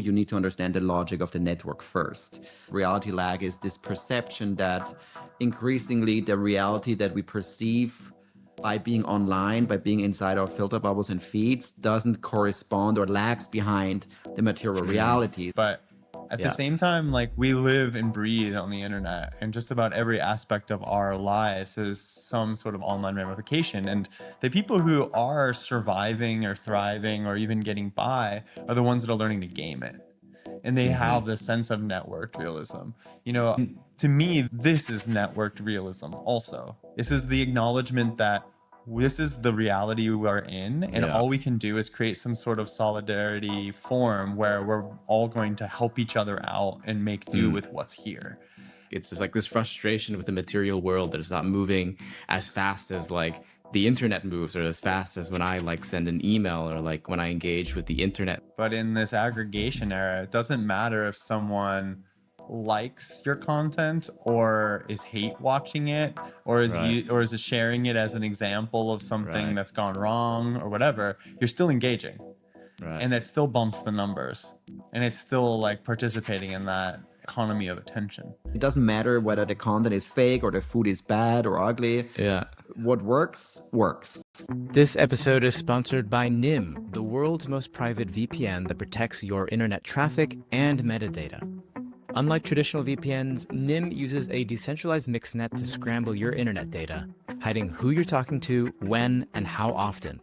you need to understand the logic of the network first. Reality lag is this perception that increasingly the reality that we perceive by being online, by being inside our filter bubbles and feeds, doesn't correspond or lags behind the material reality. But at the same time, like, we live and breathe on the internet, and just about every aspect of our lives is some sort of online ramification. And the people who are surviving or thriving or even getting by are the ones that are learning to game it. And they have this sense of networked realism. You know, to me, this is networked realism also. This is the acknowledgement that this is the reality we're in, and all we can do is create some sort of solidarity form where we're all going to help each other out and make do with what's here. It's just like this frustration with the material world that is not moving as fast as like the internet moves, or as fast as when I like send an email, or like when I engage with the internet. But in this aggregation era, it doesn't matter if someone likes your content or is hate watching it, or is sharing it as an example of something that's gone wrong or whatever. You're still engaging, and it still bumps the numbers, and it's still like participating in that economy of attention. It doesn't matter whether the content is fake or the food is bad or ugly. What works, works. This episode is sponsored by NIM, the world's most private VPN that protects your internet traffic and metadata. Unlike traditional VPNs, NIM uses a decentralized mixnet to scramble your internet data, hiding who you're talking to, when, and how often.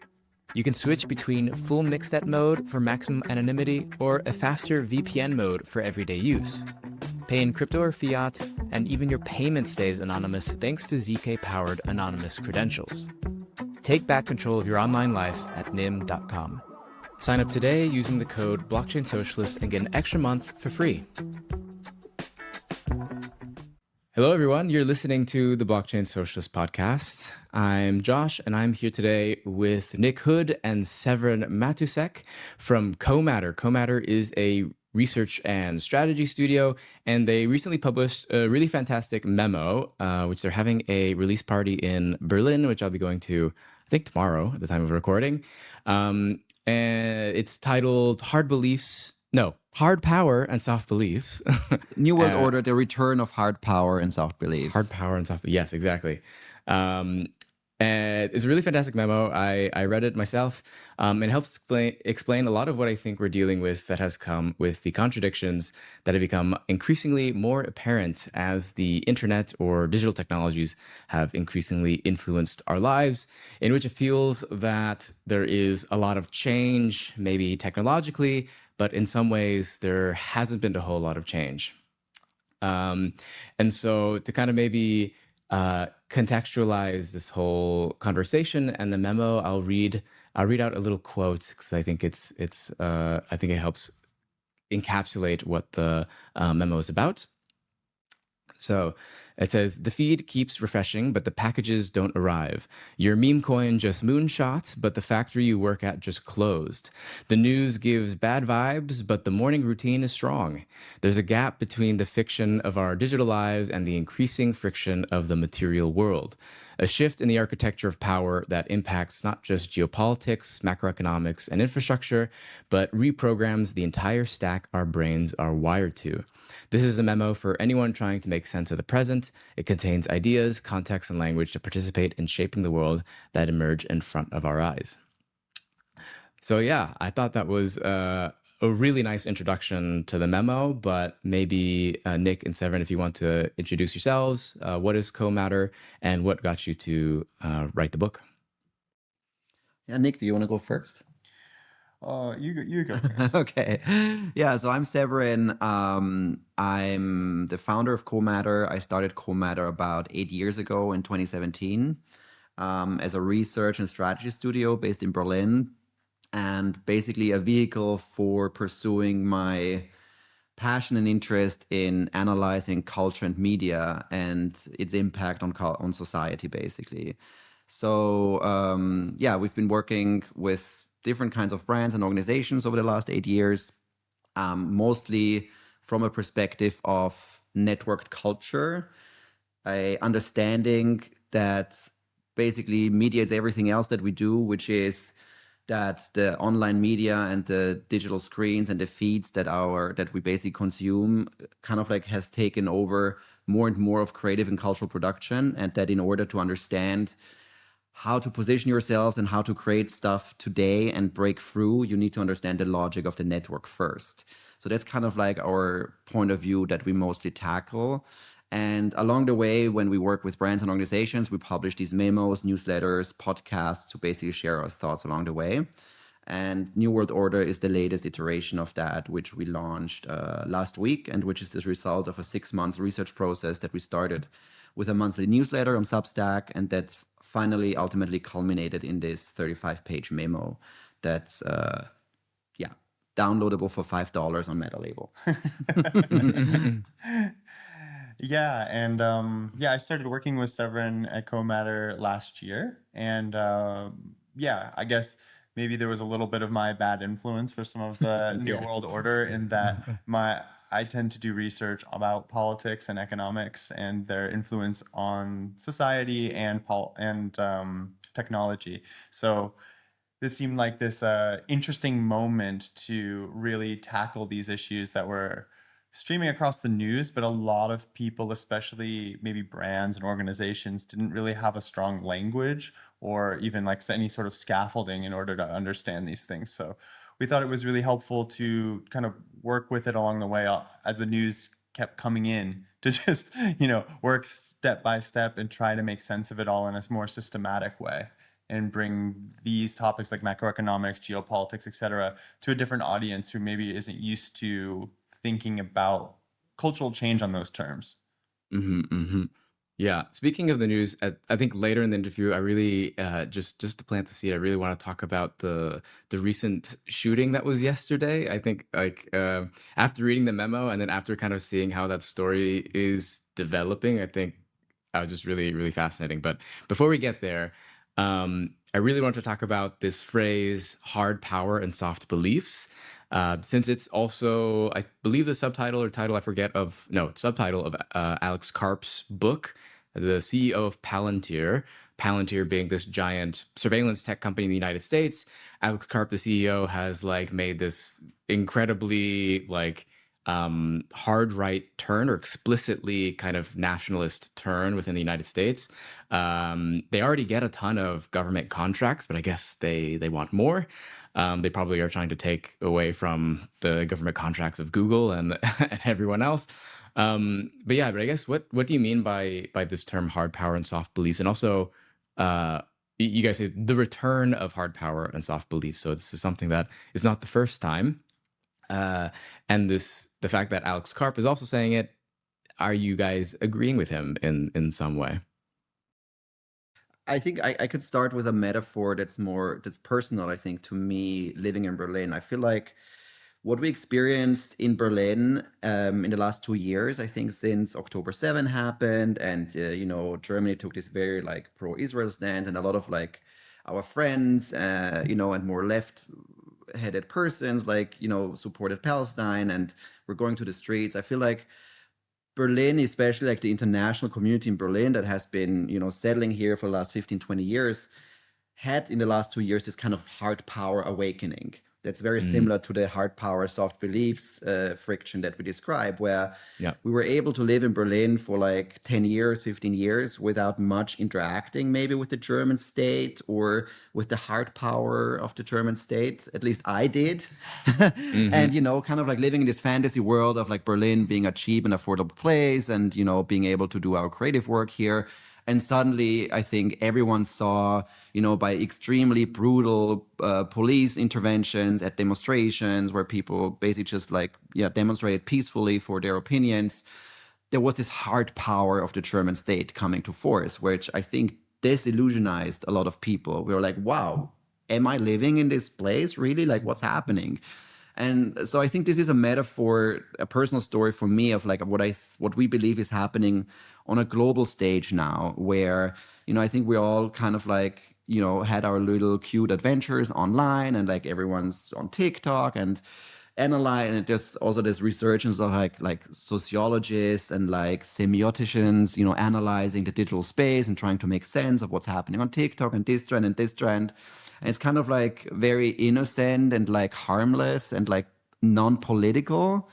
You can switch between full mixnet mode for maximum anonymity or a faster VPN mode for everyday use. Pay in crypto or fiat, and even your payment stays anonymous thanks to ZK-powered anonymous credentials. Take back control of your online life at nim.com. Sign up today using the code blockchainsocialist and get an extra month for free. Hello, everyone. You're listening to the Blockchain Socialist podcast. I'm Josh, and I'm here today with Nick Houde and Severin Matusek from Comatter. Comatter is a research and strategy studio, and they recently published a really fantastic memo, which they're having a release party in Berlin, which I'll be going to, I think, tomorrow at the time of recording. And it's titled Hard Power and Soft Beliefs. New World Order, the return of hard power and soft beliefs. Hard power and soft, yes, exactly. And it's a really fantastic memo. I read it myself, and it helps explain a lot of what I think we're dealing with that has come with the contradictions that have become increasingly more apparent as the internet or digital technologies have increasingly influenced our lives, in which it feels that there is a lot of change, maybe technologically, but in some ways there hasn't been a whole lot of change. And so to kind of maybe contextualize this whole conversation and the memo, I'll read out a little quote because I think I think it helps encapsulate what the memo is about. So it says, the feed keeps refreshing, but the packages don't arrive. Your meme coin just moonshot, but the factory you work at just closed. The news gives bad vibes, but the morning routine is strong. There's a gap between the fiction of our digital lives and the increasing friction of the material world. A shift in the architecture of power that impacts not just geopolitics, macroeconomics, and infrastructure, but reprograms the entire stack our brains are wired to. This is a memo for anyone trying to make sense of the present. It contains ideas, context, and language to participate in shaping the world that emerge in front of our eyes. So yeah, I thought that was a really nice introduction to the memo, but maybe Nick and Severin, if you want to introduce yourselves, what is Comatter and what got you to write the book? Yeah, Nick, do you want to go first? You go first. Okay. Yeah, so I'm Severin. I'm the founder of Comatter. I started Comatter about 8 years ago in 2017 as a research and strategy studio based in Berlin, and basically a vehicle for pursuing my passion and interest in analyzing culture and media and its impact on society, basically. So yeah, we've been working with different kinds of brands and organizations over the last 8 years, mostly from a perspective of networked culture, a understanding that basically mediates everything else that we do, which is that the online media and the digital screens and the feeds that we basically consume kind of like has taken over more and more of creative and cultural production, and that in order to understand how to position yourselves and how to create stuff today and break through, you need to understand the logic of the network first. So that's kind of like our point of view that we mostly tackle. And along the way, when we work with brands and organizations, we publish these memos, newsletters, podcasts to basically share our thoughts along the way. And New World Order is the latest iteration of that, which we launched last week, and which is the result of a 6-month research process that we started with a monthly newsletter on Substack, and that finally ultimately culminated in this 35-page memo that's downloadable for $5 on MetaLabel. Yeah, and I started working with Severin at CoMatter last year, and I guess maybe there was a little bit of my bad influence for some of the New World Order, in that I tend to do research about politics and economics and their influence on society and technology. So this seemed like this interesting moment to really tackle these issues that were streaming across the news, but a lot of people, especially maybe brands and organizations, didn't really have a strong language or even like any sort of scaffolding in order to understand these things. So we thought it was really helpful to kind of work with it along the way as the news kept coming in, to just, work step by step and try to make sense of it all in a more systematic way, and bring these topics like macroeconomics, geopolitics, etc., to a different audience who maybe isn't used to thinking about cultural change on those terms. Yeah. Speaking of the news, I think later in the interview, I really just to plant the seed, I really want to talk about the recent shooting that was yesterday. I think after reading the memo and then after kind of seeing how that story is developing, I think was just really, really fascinating. But before we get there, I really want to talk about this phrase, hard power and soft beliefs. Since it's also, I believe, the subtitle of Alex Karp's book, the CEO of Palantir being this giant surveillance tech company in the United States. Alex Karp, the CEO, has made this incredibly hard right turn, or explicitly kind of nationalist turn within the United States. They already get a ton of government contracts, but I guess they want more. They probably are trying to take away from the government contracts of Google and everyone else. But I guess what do you mean by this term hard power and soft beliefs? And also, you guys say the return of hard power and soft beliefs. So this is something that is not the first time. And the fact that Alex Karp is also saying it, are you guys agreeing with him in some way? I think I could start with a metaphor that's personal, I think, to me, living in Berlin. I feel like what we experienced in Berlin in the last 2 years, I think since October 7 happened, and Germany took this very pro-Israel stance, and a lot of our friends, and more left-headed persons supported Palestine and were going to the streets. I feel like Berlin, especially the international community in Berlin that has been, settling here for the last 15, 20 years, had in the last 2 years this kind of hard power awakening. That's very similar to the hard power, soft beliefs friction that we describe, where we were able to live in Berlin for 10 years, 15 years without much interacting maybe with the German state or with the hard power of the German state. At least I did. And, kind of living in this fantasy world of Berlin being a cheap and affordable place and, being able to do our creative work here. And suddenly, I think everyone saw, by extremely brutal police interventions at demonstrations where people basically just demonstrated peacefully for their opinions, there was this hard power of the German state coming to force, which I think disillusionized a lot of people. We were like, wow, am I living in this place? Really? What's happening? And so I think this is a metaphor, a personal story for me of what we believe is happening on a global stage now, where, I think we all kind of had our little cute adventures online, and everyone's on TikTok and analyze, and there's also this resurgence of sociologists and semioticians, analyzing the digital space and trying to make sense of what's happening on TikTok and this trend and this trend. And it's kind of like very innocent and like harmless and like non-political.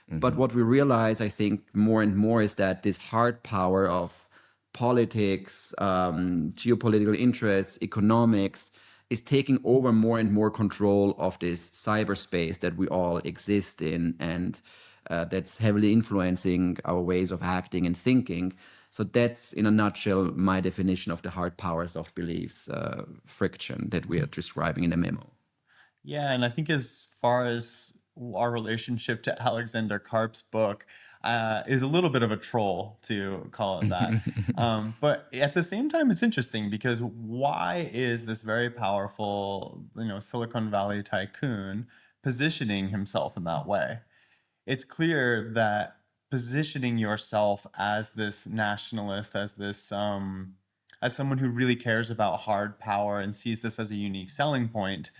But what we realize, I think, more and more is that this hard power of politics, geopolitical interests, economics is taking over more and more control of this cyberspace that we all exist in, and that's heavily influencing our ways of acting and thinking. So that's, in a nutshell, my definition of the hard powers of beliefs friction that we are describing in the memo. Yeah, and I think as far as our relationship to Alexander Karp's book is a little bit of a troll, to call it that. But at the same time, it's interesting because why is this very powerful, Silicon Valley tycoon positioning himself in that way? It's clear that positioning yourself as this nationalist, as this as someone who really cares about hard power and sees this as a unique selling point,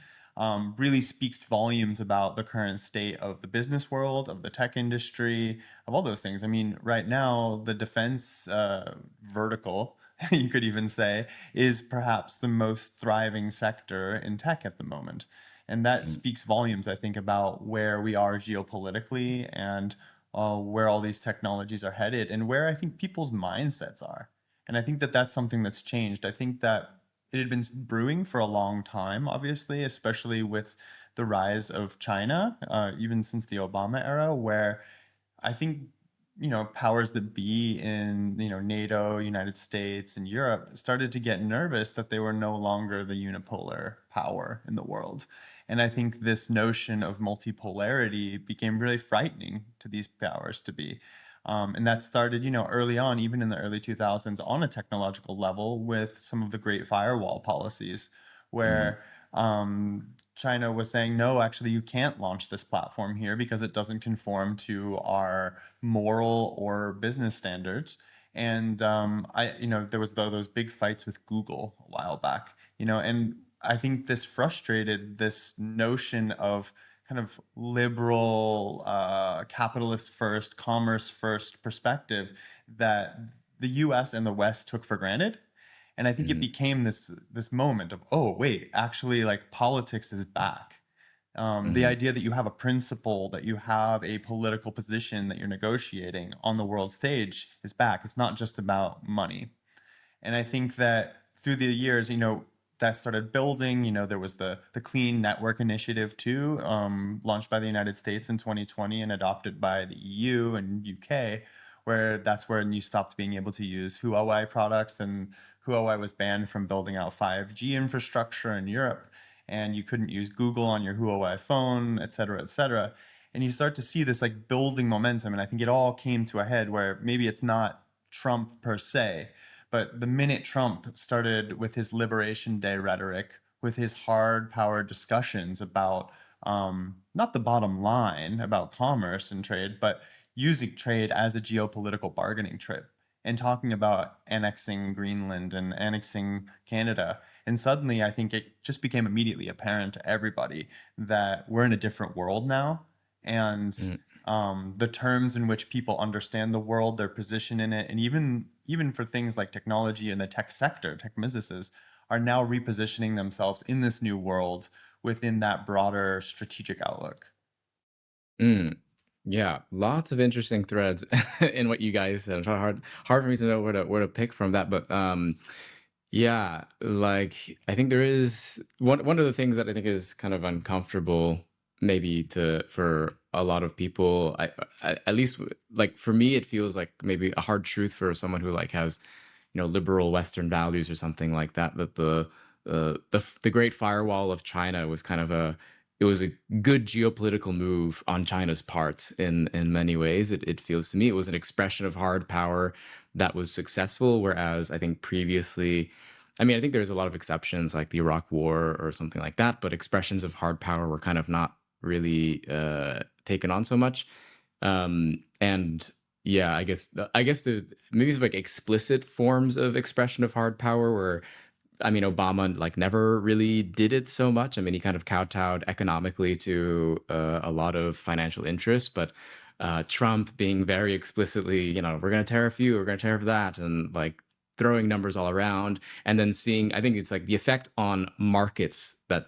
really speaks volumes about the current state of the business world, of the tech industry, of all those things. I mean, right now, the defense vertical, you could even say, is perhaps the most thriving sector in tech at the moment. And that speaks volumes, I think, about where we are geopolitically and where all these technologies are headed and where I think people's mindsets are. And I think that that's something that's changed. I think that it had been brewing for a long time, obviously, especially with the rise of China, even since the Obama era, where I think, powers that be in, NATO, United States, and Europe started to get nervous that they were no longer the unipolar power in the world. And I think this notion of multipolarity became really frightening to these powers to be. And that started, early on, even in the early 2000s, on a technological level with some of the Great Firewall policies, where China was saying, no, actually, you can't launch this platform here because it doesn't conform to our moral or business standards. And there was those big fights with Google a while back, and I think this frustrated this notion of kind of liberal, capitalist first, commerce first perspective that the U.S. and the West took for granted. And I think it became this moment of, oh, wait, actually, like, politics is back. The idea that you have a principle, that you have a political position that you're negotiating on the world stage is back. It's not just about money. And I think that through the years, that started building. There was the Clean Network Initiative too, launched by the United States in 2020 and adopted by the EU and UK, where that's where you stopped being able to use Huawei products, and Huawei was banned from building out 5G infrastructure in Europe, and you couldn't use Google on your Huawei phone, et cetera, et cetera. And you start to see this like building momentum, and I think it all came to a head where maybe it's not Trump per se, but the minute Trump started with his Liberation Day rhetoric, with his hard power discussions about not the bottom line about commerce and trade, but using trade as a geopolitical bargaining chip and talking about annexing Greenland and annexing Canada. And suddenly, I think it just became immediately apparent to everybody that we're in a different world now. And the terms in which people understand the world, their position in it, and even for things like technology and the tech sector, tech businesses are now repositioning themselves in this new world within that broader strategic outlook. Yeah, lots of interesting threads in what you guys said. It's hard for me to know where to pick from that, but yeah, like I think there is one of the things that I think is kind of uncomfortable, maybe for a lot of people. At least like for me, it feels like maybe a hard truth for someone who like has liberal Western values or something like that. That the Great Firewall of China was kind of it was a good geopolitical move on China's part in many ways. It feels to me it was an expression of hard power that was successful, whereas I think previously, I mean, I think there's a lot of exceptions like the Iraq War or something like that, but expressions of hard power were kind of not really taken on so much. And yeah, I guess there's maybe like explicit forms of expression of hard power where, I mean, Obama like never really did it so much. I mean, he kind of kowtowed economically to a lot of financial interests, but Trump being very explicitly, we're going to tariff you, we're going to tariff that, and like throwing numbers all around and then seeing, I think it's like the effect on markets that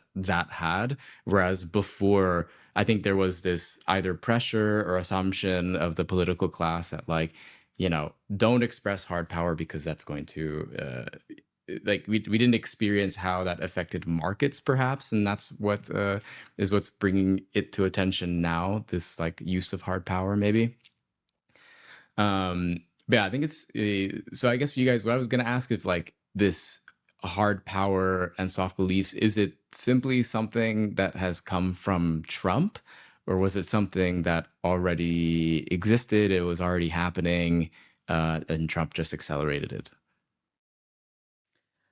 had, whereas before I think there was this either pressure or assumption of the political class that, like, don't express hard power because that's going to like we didn't experience how that affected markets perhaps, and that's what is what's bringing it to attention now, this like use of hard power maybe. But yeah, I think it's so I guess for you guys, what I was going to ask, if like this hard power and soft beliefs, is it simply something that has come from Trump, or was it something that already existed, it was already happening, and Trump just accelerated it?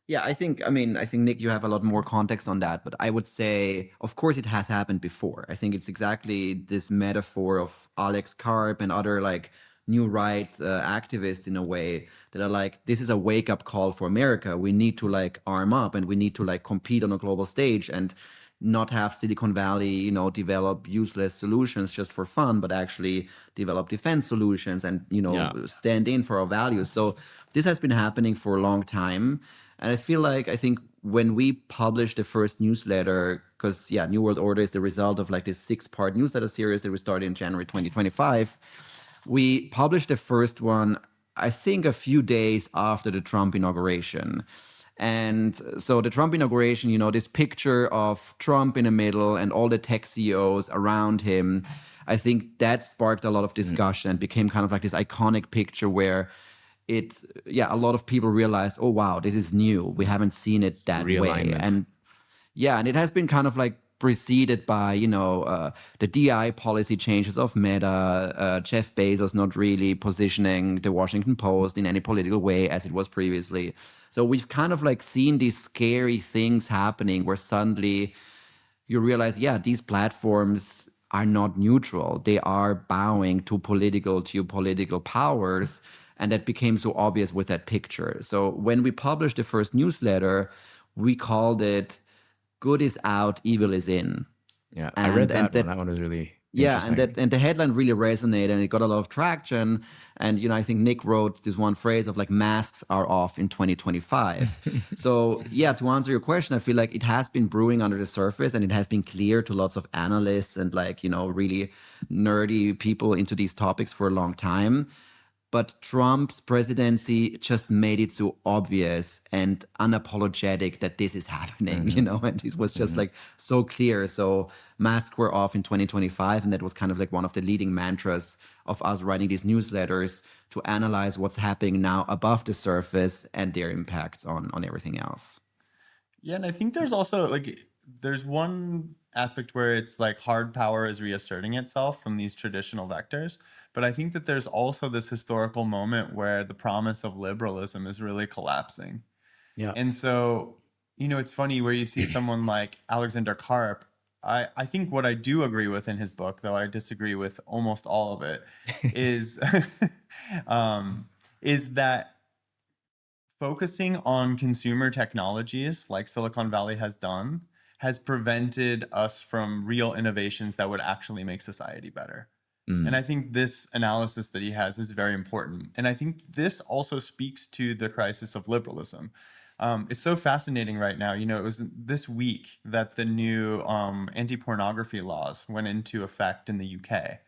Yeah, I think Nick, you have a lot more context on that, but I would say, of course, it has happened before. I think it's exactly this metaphor of Alex Karp and other like new right activists in a way that are like, this is a wake up call for America. We need to like arm up and we need to like compete on a global stage and not have Silicon Valley, develop useless solutions just for fun, but actually develop defense solutions and, Yeah. stand in for our values. So this has been happening for a long time. And I think when we published the first newsletter, because New World Order is the result of like this 6-part newsletter series that we started in January 2025. We published the first one, I think, a few days after the Trump inauguration. And so the Trump inauguration, this picture of Trump in the middle and all the tech CEOs around him, I think that sparked a lot of discussion and became kind of like this iconic picture where a lot of people realized, oh, wow, this is new. We haven't seen it that way. Realignment. And it has been kind of like preceded by, the DI policy changes of Meta, Jeff Bezos not really positioning the Washington Post in any political way as it was previously. So we've kind of like seen these scary things happening where suddenly you realize, these platforms are not neutral. They are bowing to geopolitical powers. And that became so obvious with that picture. So when we published the first newsletter, we called it "Good is out, evil is in." Yeah, I read that one. That one was really interesting. And the headline really resonated, and it got a lot of traction. And I think Nick wrote this one phrase of like, masks are off in 2025. So to answer your question, I feel like it has been brewing under the surface, and it has been clear to lots of analysts and like really nerdy people into these topics for a long time. But Trump's presidency just made it so obvious and unapologetic that this is happening, and it was just like so clear. So masks were off in 2025, and that was kind of like one of the leading mantras of us writing these newsletters to analyze what's happening now above the surface and their impacts on everything else. Yeah, and I think there's also like there's one aspect where it's like hard power is reasserting itself from these traditional vectors. But I think that there's also this historical moment where the promise of liberalism is really collapsing. Yeah. And so, it's funny where you see someone like Alexander Karp. I think what I do agree with in his book, though I disagree with almost all of it, is is that focusing on consumer technologies like Silicon Valley has done has prevented us from real innovations that would actually make society better. And I think this analysis that he has is very important. And I think this also speaks to the crisis of liberalism. It's so fascinating right now. It was this week that the new anti-pornography laws went into effect in the UK.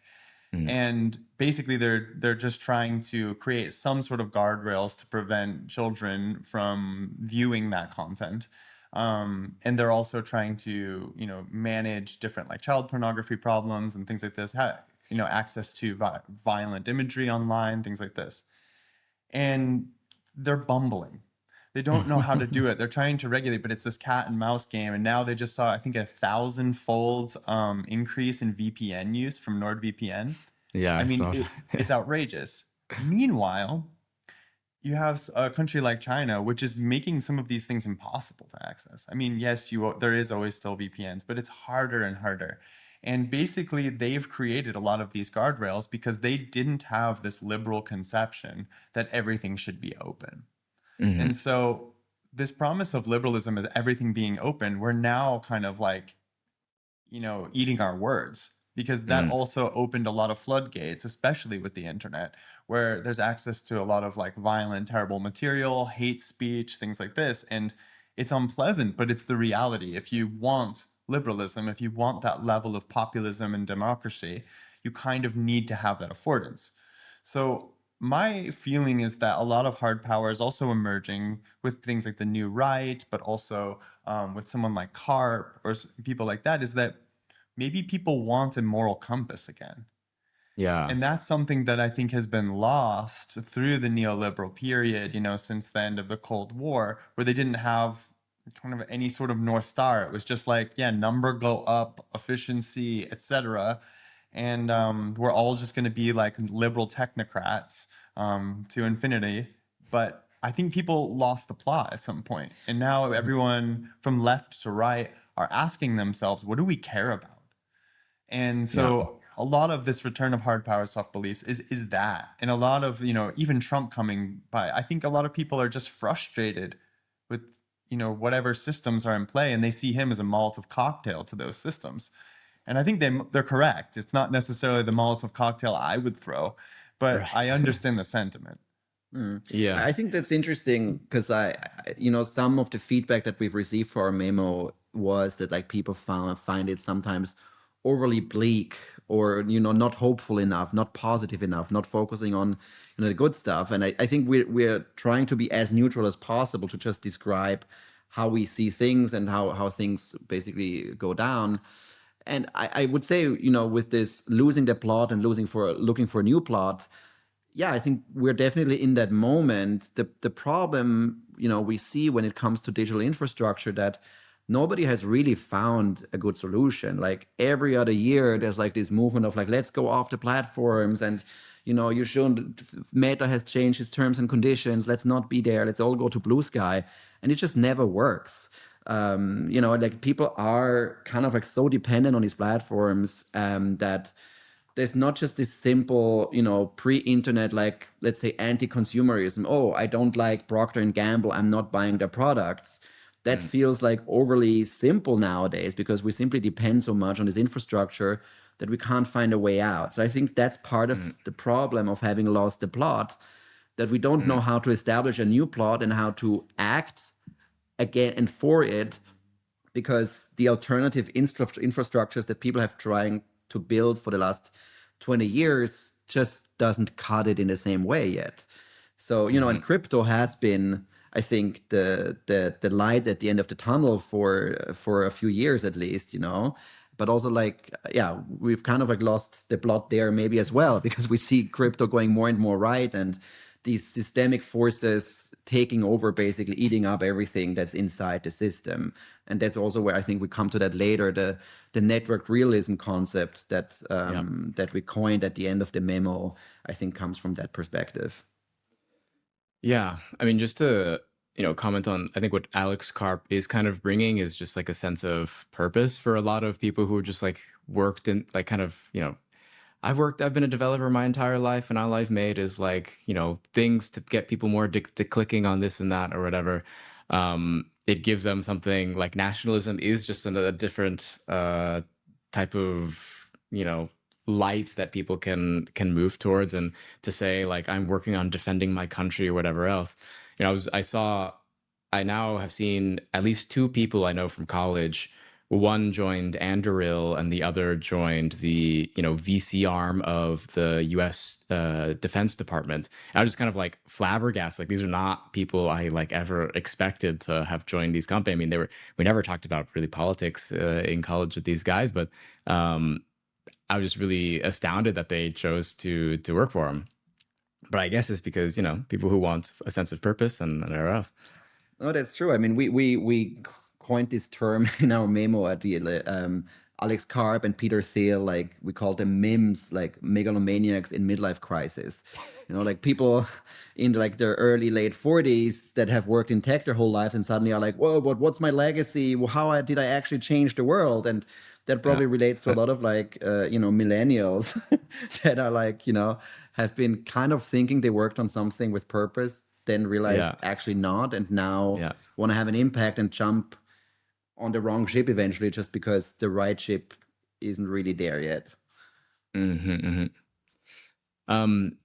And basically they're just trying to create some sort of guardrails to prevent children from viewing that content. And they're also trying to, manage different like child pornography problems and things like this. Access to violent imagery online, things like this. And they're bumbling. They don't know how to do it. They're trying to regulate, but it's this cat and mouse game. And now they just saw, I think, 1,000-fold increase in VPN use from NordVPN. Yeah, it's outrageous. Meanwhile, you have a country like China, which is making some of these things impossible to access. Yes, there is always still VPNs, but it's harder and harder. And basically, they've created a lot of these guardrails because they didn't have this liberal conception that everything should be open. And so this promise of liberalism is everything being open, we're now kind of like, eating our words, because that also opened a lot of floodgates, especially with the internet, where there's access to a lot of like violent, terrible material, hate speech, things like this. And it's unpleasant, but it's the reality. If you want liberalism, if you want that level of populism and democracy, you kind of need to have that affordance. So my feeling is that a lot of hard power is also emerging with things like the new right, but also with someone like Karp or people like that, is that maybe people want a moral compass again. Yeah. And that's something that I think has been lost through the neoliberal period, you know, since the end of the Cold War, where they didn't have kind of any sort of North Star. It was just like, yeah, number go up, efficiency, etc. And we're all just going to be like liberal technocrats to infinity. But I think people lost the plot at some point. And now everyone from left to right are asking themselves, what do we care about? And so a lot of this return of hard power, soft beliefs is that. And a lot of, you know, even Trump coming by, I think a lot of people are just frustrated with, you know, whatever systems are in play, and they see him as a Molotov cocktail to those systems. And I think they're correct. It's not necessarily the Molotov cocktail I would throw, but Right. I understand the sentiment. Yeah. I think that's interesting because you know, some of the feedback that we've received for our memo was that like people find it sometimes overly bleak, or you know, not hopeful enough, not positive enough, not focusing on, you know, the good stuff. And I think we're trying to be as neutral as possible to just describe how we see things and how things basically go down. And I would say, you know, with this losing the plot and looking for a new plot, yeah, I think we're definitely in that moment. The problem, you know, we see when it comes to digital infrastructure, that nobody has really found a good solution. Like every other year, there's like this movement of like, let's go off the platforms, and you know, you shouldn't. Meta has changed its terms and conditions. Let's not be there. Let's all go to blue sky, and it just never works. You know, like people are kind of like so dependent on these platforms that there's not just this simple, you know, pre-internet, like let's say anti-consumerism. Oh, I don't like Procter and Gamble, I'm not buying their products. That feels like overly simple nowadays because we simply depend so much on this infrastructure that we can't find a way out. So I think that's part of the problem of having lost the plot, that we don't know how to establish a new plot and how to act again and for it, because the alternative infrastructures that people have trying to build for the last 20 years just doesn't cut it in the same way yet. So, you know, and crypto has been, I think, the light at the end of the tunnel for a few years at least, you know. But also, like, yeah, we've kind of like lost the plot there maybe as well, because we see crypto going more and more right, and these systemic forces taking over, basically eating up everything that's inside the system. And that's also where I think we come to that later, the network realism concept that that we coined at the end of the memo, I think comes from that perspective. Yeah. I mean, just to, you know, comment on, I think what Alex Karp is kind of bringing is just like a sense of purpose for a lot of people who are just like worked in like kind of, you know, I've been a developer my entire life, and all I've made is like, you know, things to get people more to clicking on this and that or whatever. It gives them something like nationalism is just a different type of, you know, light that people can move towards, and to say like I'm working on defending my country or whatever else. You know, I now have seen at least two people I know from college. One joined Anduril and the other joined the, you know, VC arm of the U.S. Defense Department. And I was just kind of like flabbergasted. Like, these are not people I like ever expected to have joined these companies. I mean, we never talked about really politics in college with these guys, but I was just really astounded that they chose to work for them. But I guess it's because, you know, people who want a sense of purpose and whatever else. No, that's true. I mean, we coined this term in our memo at the Alex Karp and Peter Thiel, like we call them MIMS, like megalomaniacs in midlife crisis. You know, like people in like their early late 40s that have worked in tech their whole lives and suddenly are like, whoa, what's my legacy? Well, did I actually change the world? And that probably relates to a lot of like you know, millennials that are like, you know, have been kind of thinking they worked on something with purpose, then realize actually not, and now want to have an impact and jump on the wrong ship eventually just because the right ship isn't really there yet. Um,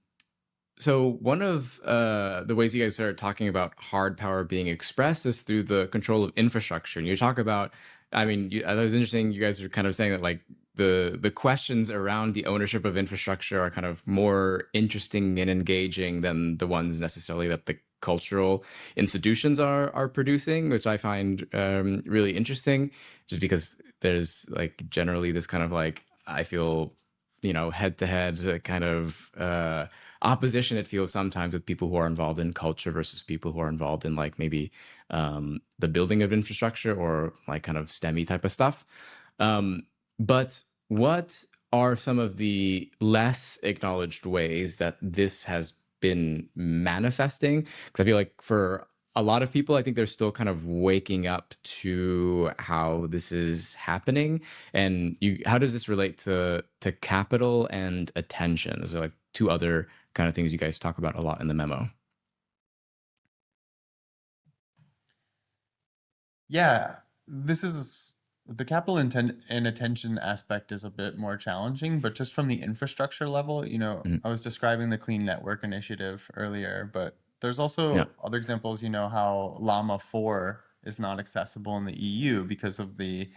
so one of the ways you guys are talking about hard power being expressed is through the control of infrastructure. And you talk about, I mean, that was interesting. You guys are kind of saying that like the questions around the ownership of infrastructure are kind of more interesting and engaging than the ones necessarily that the cultural institutions are producing, which I find really interesting, just because there's like generally this kind of like, I feel, head to head kind of opposition it feels sometimes with people who are involved in culture versus people who are involved in like maybe the building of infrastructure or like kind of STEMmy type of stuff. But what are some of the less acknowledged ways that this has been manifesting? Because I feel like for a lot of people, I think they're still kind of waking up to how this is happening. And how does this relate to capital and attention? Those are like two other kind of things you guys talk about a lot in the memo. Yeah, this is the capital intent and attention aspect is a bit more challenging, but just from the infrastructure level, I was describing the Clean Network Initiative earlier, but there's also other examples, how Llama 4 is not accessible in the EU because of the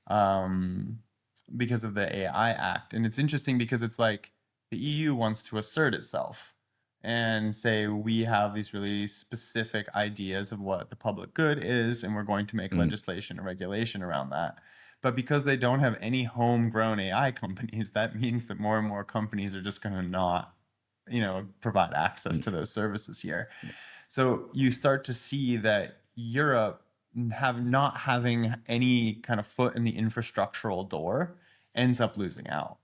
AI Act. And it's interesting because it's like the EU wants to assert itself and say we have these really specific ideas of what the public good is, and we're going to make legislation and regulation around that. But because they don't have any homegrown AI companies, that means that more and more companies are just going to not, provide access to those services here. So you start to see that Europe not having any kind of foot in the infrastructural door ends up losing out.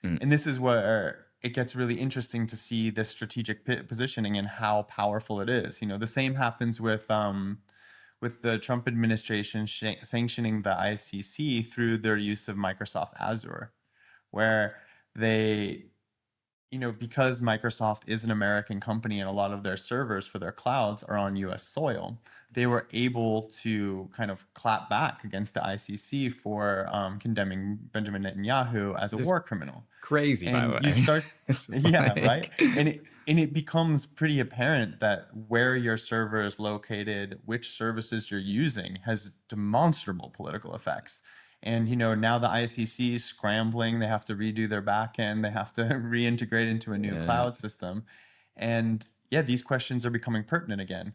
And this is where it gets really interesting to see this strategic positioning and how powerful it is. The same happens with the Trump administration sanctioning the ICC through their use of Microsoft Azure, where they, because Microsoft is an American company and a lot of their servers for their clouds are on US soil, they were able to kind of clap back against the ICC for condemning Benjamin Netanyahu as a war criminal. Crazy, by the way. And you start, yeah, like... right. And it becomes pretty apparent that where your server is located, which services you're using, has demonstrable political effects. And now the ICC is scrambling. They have to redo their backend. They have to reintegrate into a new cloud system. And yeah, these questions are becoming pertinent again.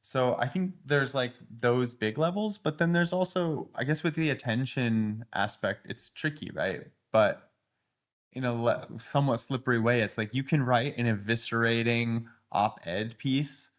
So I think there's like those big levels, but then there's also, I guess with the attention aspect, it's tricky, right? But in a somewhat slippery way, it's like you can write an eviscerating op-ed piece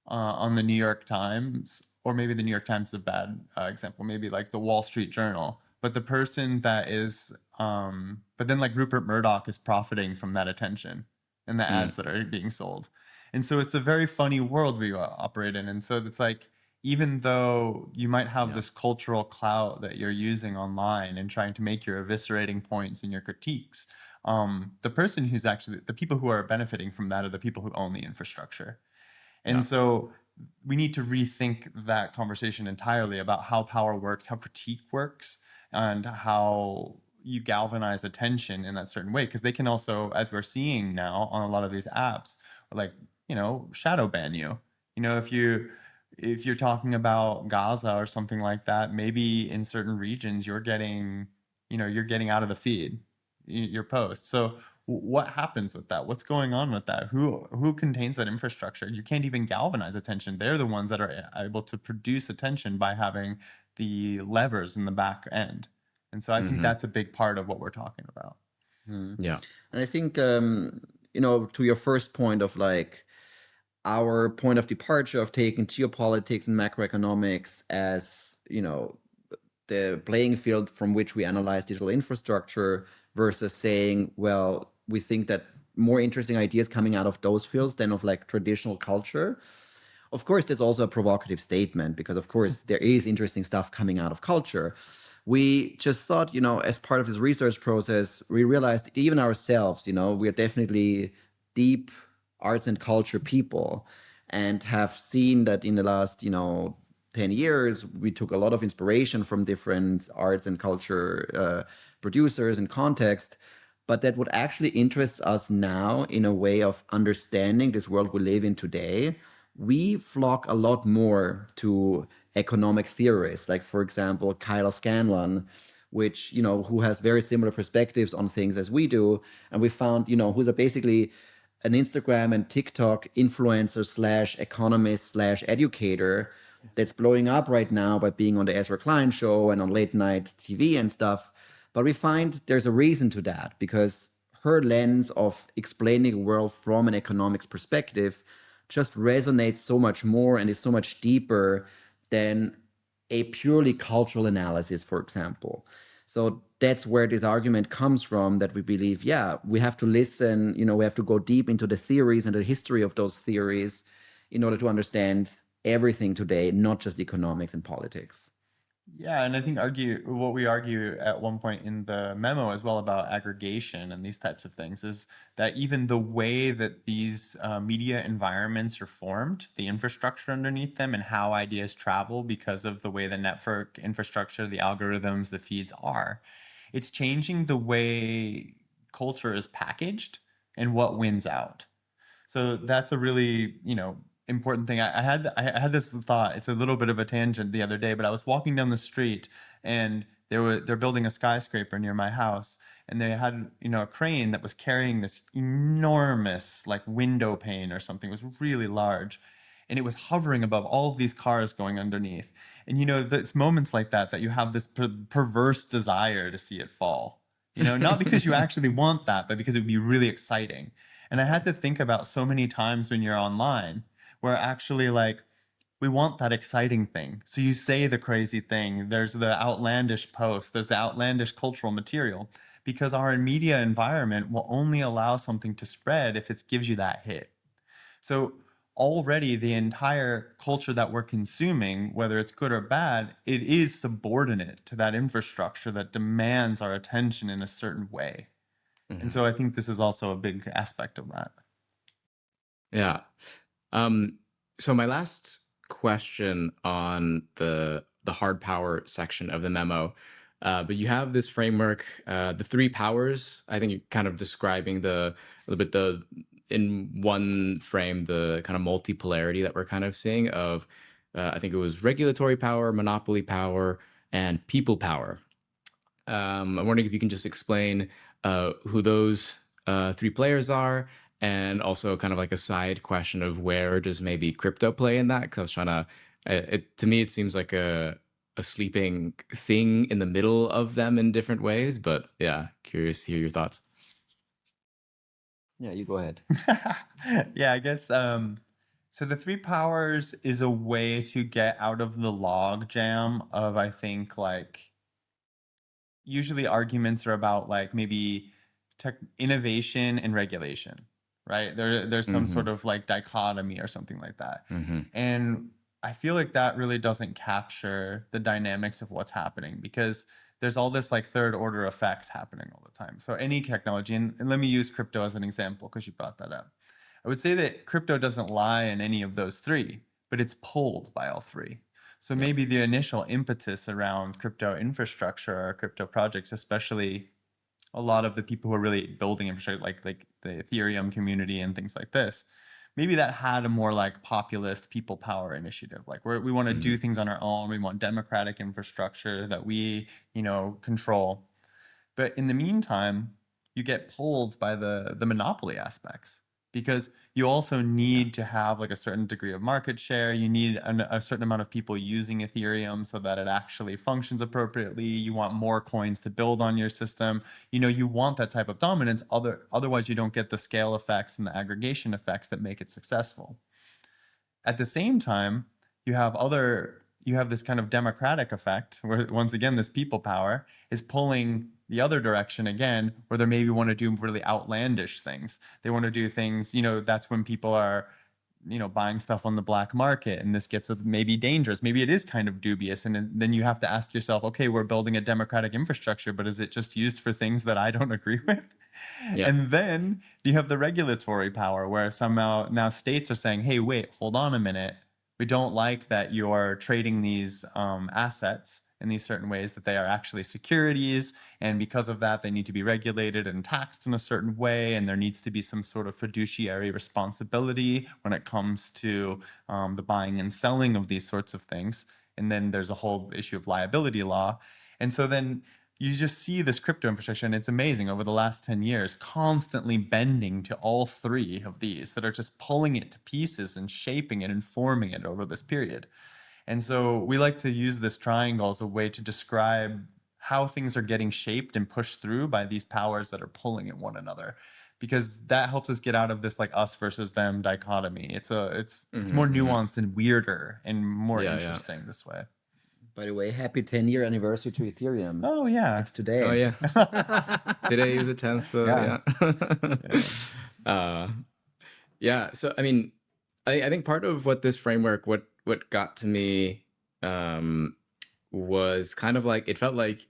on the New York Times, or maybe the New York Times is a bad example, maybe like the Wall Street Journal. But the person that is, but then like Rupert Murdoch is profiting from that attention and the ads that are being sold. And so it's a very funny world we operate in. And so it's like, even though you might have this cultural clout that you're using online and trying to make your eviscerating points and your critiques, the person who's actually, the people who are benefiting from that are the people who own the infrastructure. And so we need to rethink that conversation entirely about how power works, how critique works, and how you galvanize attention in that certain way. Because they can also, as we're seeing now on a lot of these apps, like, shadow ban you. If you're talking about Gaza or something like that, maybe in certain regions you're getting out of the feed, your post. So what happens with that? What's going on with that? Who contains that infrastructure? You can't even galvanize attention. They're the ones that are able to produce attention by having the levers in the back end. And so I think that's a big part of what we're talking about. Yeah. And I think, to your first point of like our point of departure of taking geopolitics and macroeconomics as, the playing field from which we analyze digital infrastructure versus saying, well, we think that more interesting ideas coming out of those fields than of like traditional culture. Of course, that's also a provocative statement because, of course, there is interesting stuff coming out of culture. We just thought, as part of this research process, we realized even ourselves, we are definitely deep arts and culture people and have seen that in the last, 10 years, we took a lot of inspiration from different arts and culture producers and context. but that what actually interests us now in a way of understanding this world we live in today, we flock a lot more to economic theorists, like for example, Kyle Scanlon, which, who has very similar perspectives on things as we do. And we found, who's basically an Instagram and TikTok influencer slash economist slash educator that's blowing up right now by being on the Ezra Klein show and on late night TV and stuff. But we find there's a reason to that, because her lens of explaining the world from an economics perspective just resonates so much more and is so much deeper than a purely cultural analysis, for example. So that's where this argument comes from, that we believe, yeah, we have to listen, we have to go deep into the theories and the history of those theories in order to understand everything today, not just economics and politics. Yeah, and I think what we argue at one point in the memo as well about aggregation and these types of things is that even the way that these media environments are formed, the infrastructure underneath them, and how ideas travel because of the way the network infrastructure, the algorithms, the feeds are, it's changing the way culture is packaged and what wins out. So that's a really, important thing. I had this thought. It's a little bit of a tangent the other day, but I was walking down the street and they're building a skyscraper near my house, and they had, a crane that was carrying this enormous like window pane or something. It was really large, and it was hovering above all of these cars going underneath. And it's moments like that you have this perverse desire to see it fall. Not because you actually want that, but because it would be really exciting. And I had to think about so many times when you're online where actually like we want that exciting thing. So you say the crazy thing, there's the outlandish post, there's the outlandish cultural material, because our media environment will only allow something to spread if it gives you that hit. So already the entire culture that we're consuming, whether it's good or bad, it is subordinate to that infrastructure that demands our attention in a certain way. And so I think this is also a big aspect of that. Yeah. So my last question on the hard power section of the memo, but you have this framework, the three powers. I think you're kind of describing in one frame, the kind of multipolarity that we're kind of seeing of, I think it was regulatory power, monopoly power, and people power. I'm wondering if you can just explain who those three players are, and also kind of like a side question of where does maybe crypto play in that? Because I was trying to, to me, it seems like a sleeping thing in the middle of them in different ways. But yeah, curious to hear your thoughts. Yeah, you go ahead. Yeah, I guess. So the three powers is a way to get out of the log jam of, I think, like, usually arguments are about like maybe innovation and regulation, right? There's some sort of like dichotomy or something like that. And I feel like that really doesn't capture the dynamics of what's happening, because there's all this like third order effects happening all the time. So any technology, and let me use crypto as an example because you brought that up. I would say that crypto doesn't lie in any of those three, but it's pulled by all three. So maybe the initial impetus around crypto infrastructure or crypto projects, especially a lot of the people who are really building infrastructure, like the Ethereum community and things like this, maybe that had a more like populist people power initiative. Like we want to do things on our own. We want democratic infrastructure that we, control. But in the meantime, you get pulled by the monopoly aspects, because you also need to have like a certain degree of market share. You need a certain amount of people using Ethereum so that it actually functions appropriately. You want more coins to build on your system. You want that type of dominance. Otherwise, you don't get the scale effects and the aggregation effects that make it successful. At the same time, you have this kind of democratic effect where, once again, this people power is pulling the other direction again, where they maybe want to do really outlandish things. They want to do things, that's when people are, buying stuff on the black market, and this gets maybe dangerous. Maybe it is kind of dubious. And then you have to ask yourself, okay, we're building a democratic infrastructure, but is it just used for things that I don't agree with? Yeah. And then you have the regulatory power, where somehow now states are saying, hey, wait, hold on a minute. We don't like that you're trading these assets in these certain ways, that they are actually securities, and because of that they need to be regulated and taxed in a certain way, and there needs to be some sort of fiduciary responsibility when it comes to the buying and selling of these sorts of things. And then there's a whole issue of liability law. And so then you just see this crypto infrastructure, and it's amazing over the last 10 years, constantly bending to all three of these that are just pulling it to pieces and shaping it and forming it over this period. And so we like to use this triangle as a way to describe how things are getting shaped and pushed through by these powers that are pulling at one another, because that helps us get out of this like us versus them dichotomy. It's more nuanced and weirder and more interesting this way. By the way, happy 10-year anniversary to Ethereum. Oh yeah, it's today. Oh yeah, today is the 10th. Yeah. So I mean, I think part of what this framework, what got to me, was kind of like, it felt like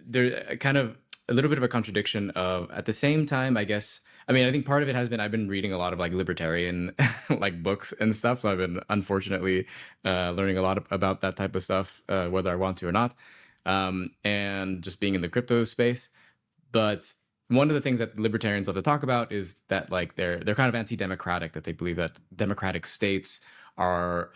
there kind of a little bit of a contradiction of, at the same time, I guess, I mean, I think part of it has been, I've been reading a lot of like libertarian like books and stuff. So I've been unfortunately learning a lot about that type of stuff, whether I want to or not, and just being in the crypto space. But one of the things that libertarians love to talk about is that like they're kind of anti-democratic, that they believe that democratic states are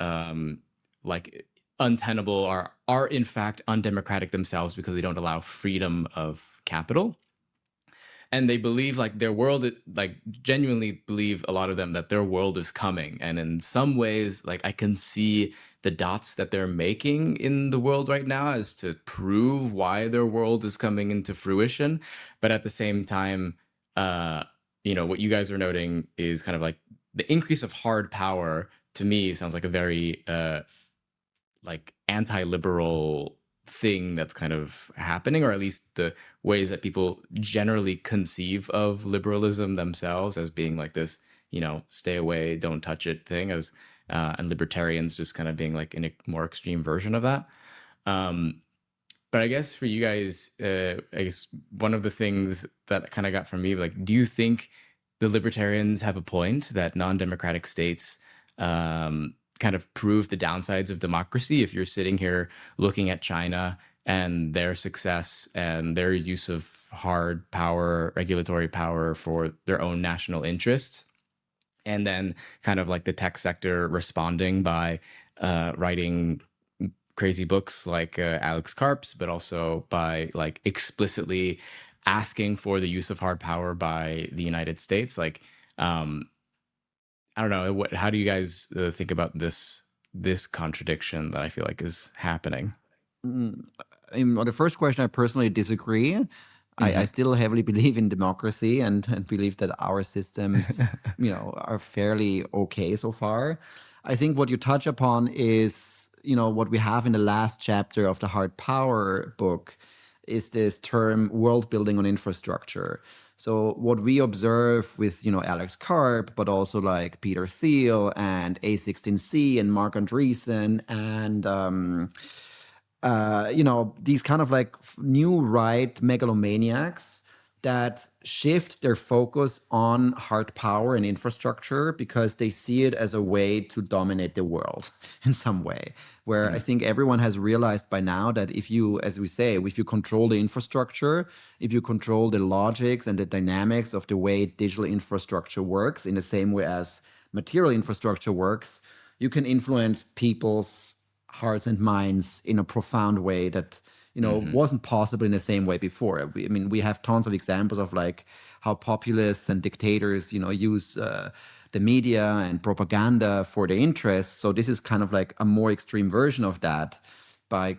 like untenable, are in fact undemocratic themselves because they don't allow freedom of capital. And they believe like their world, like genuinely believe, a lot of them, that their world is coming. And in some ways, like I can see the dots that they're making in the world right now as to prove why their world is coming into fruition. But at the same time, you know, what you guys are noting is kind of like the increase of hard power, to me sounds like a very like anti-liberal thing that's kind of happening, or at least the ways that people generally conceive of liberalism themselves as being like this, you know, stay away, don't touch it thing, as and libertarians just kind of being like in a more extreme version of that. But I guess for you guys, I guess one of the things that kind of got from me, like, do you think the libertarians have a point that non-democratic states kind of prove the downsides of democracy? If you're sitting here looking at China and their success and their use of hard power, regulatory power for their own national interests, and then kind of like the tech sector responding by writing crazy books like Alex Karp's, but also by like explicitly asking for the use of hard power by the United States, like, I don't know. How do you guys think about this contradiction that I feel like is happening? I mean, on the first question, I personally disagree. I still heavily believe in democracy and believe that our systems, you know, are fairly okay so far. I think what you touch upon is, you know, what we have in the last chapter of the Hard Power book is this term world building on infrastructure. So what we observe with, you know, Alex Karp, but also like Peter Thiel and A16Z and Mark Andreessen and, you know, these kind of like new right megalomaniacs that shift their focus on hard power and infrastructure because they see it as a way to dominate the world in some way. Where I think everyone has realized by now that if you, as we say, if you control the infrastructure, if you control the logics and the dynamics of the way digital infrastructure works in the same way as material infrastructure works, you can influence people's hearts and minds in a profound way that, you know, wasn't possible in the same way before. I mean, we have tons of examples of like how populists and dictators, you know, use the media and propaganda for their interests. So this is kind of like a more extreme version of that by,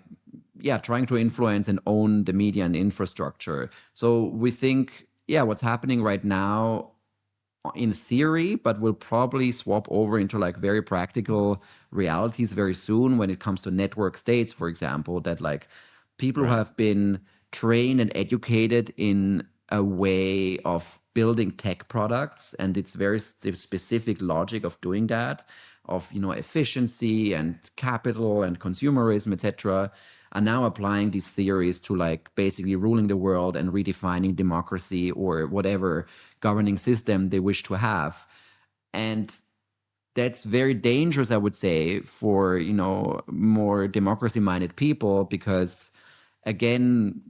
trying to influence and own the media and infrastructure. So we think, what's happening right now in theory, but will probably swap over into like very practical realities very soon when it comes to network states, for example, that like people who have been trained and educated in a way of building tech products, and it's very specific logic of doing that, of, you know, efficiency and capital and consumerism, etc., are now applying these theories to like basically ruling the world and redefining democracy or whatever governing system they wish to have. And that's very dangerous, I would say, for, more democracy-minded people, because again,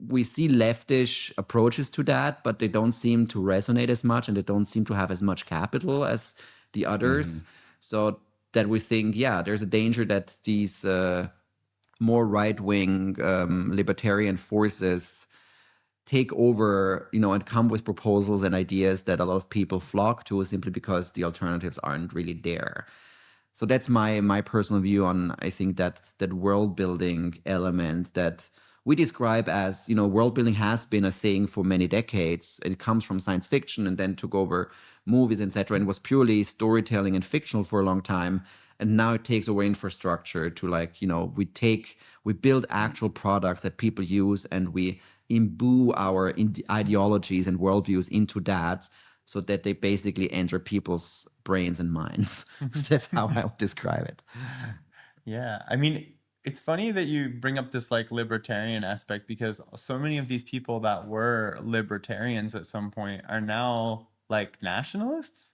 we see leftish approaches to that, but they don't seem to resonate as much, and they don't seem to have as much capital as the others. So that we think, yeah, there's a danger that these more right-wing libertarian forces take over, and come with proposals and ideas that a lot of people flock to, simply because the alternatives aren't really there. So that's my personal view on, I think, that world building element that we describe as, world building has been a thing for many decades. It comes from science fiction and then took over movies, etc., and was purely storytelling and fictional for a long time. And now it takes away infrastructure to, like, we build actual products that people use, and we imbue our ideologies and worldviews into that, so that they basically enter people's brains and minds. That's how I would describe it. Yeah, I mean, it's funny that you bring up this like libertarian aspect, because so many of these people that were libertarians at some point are now like nationalists,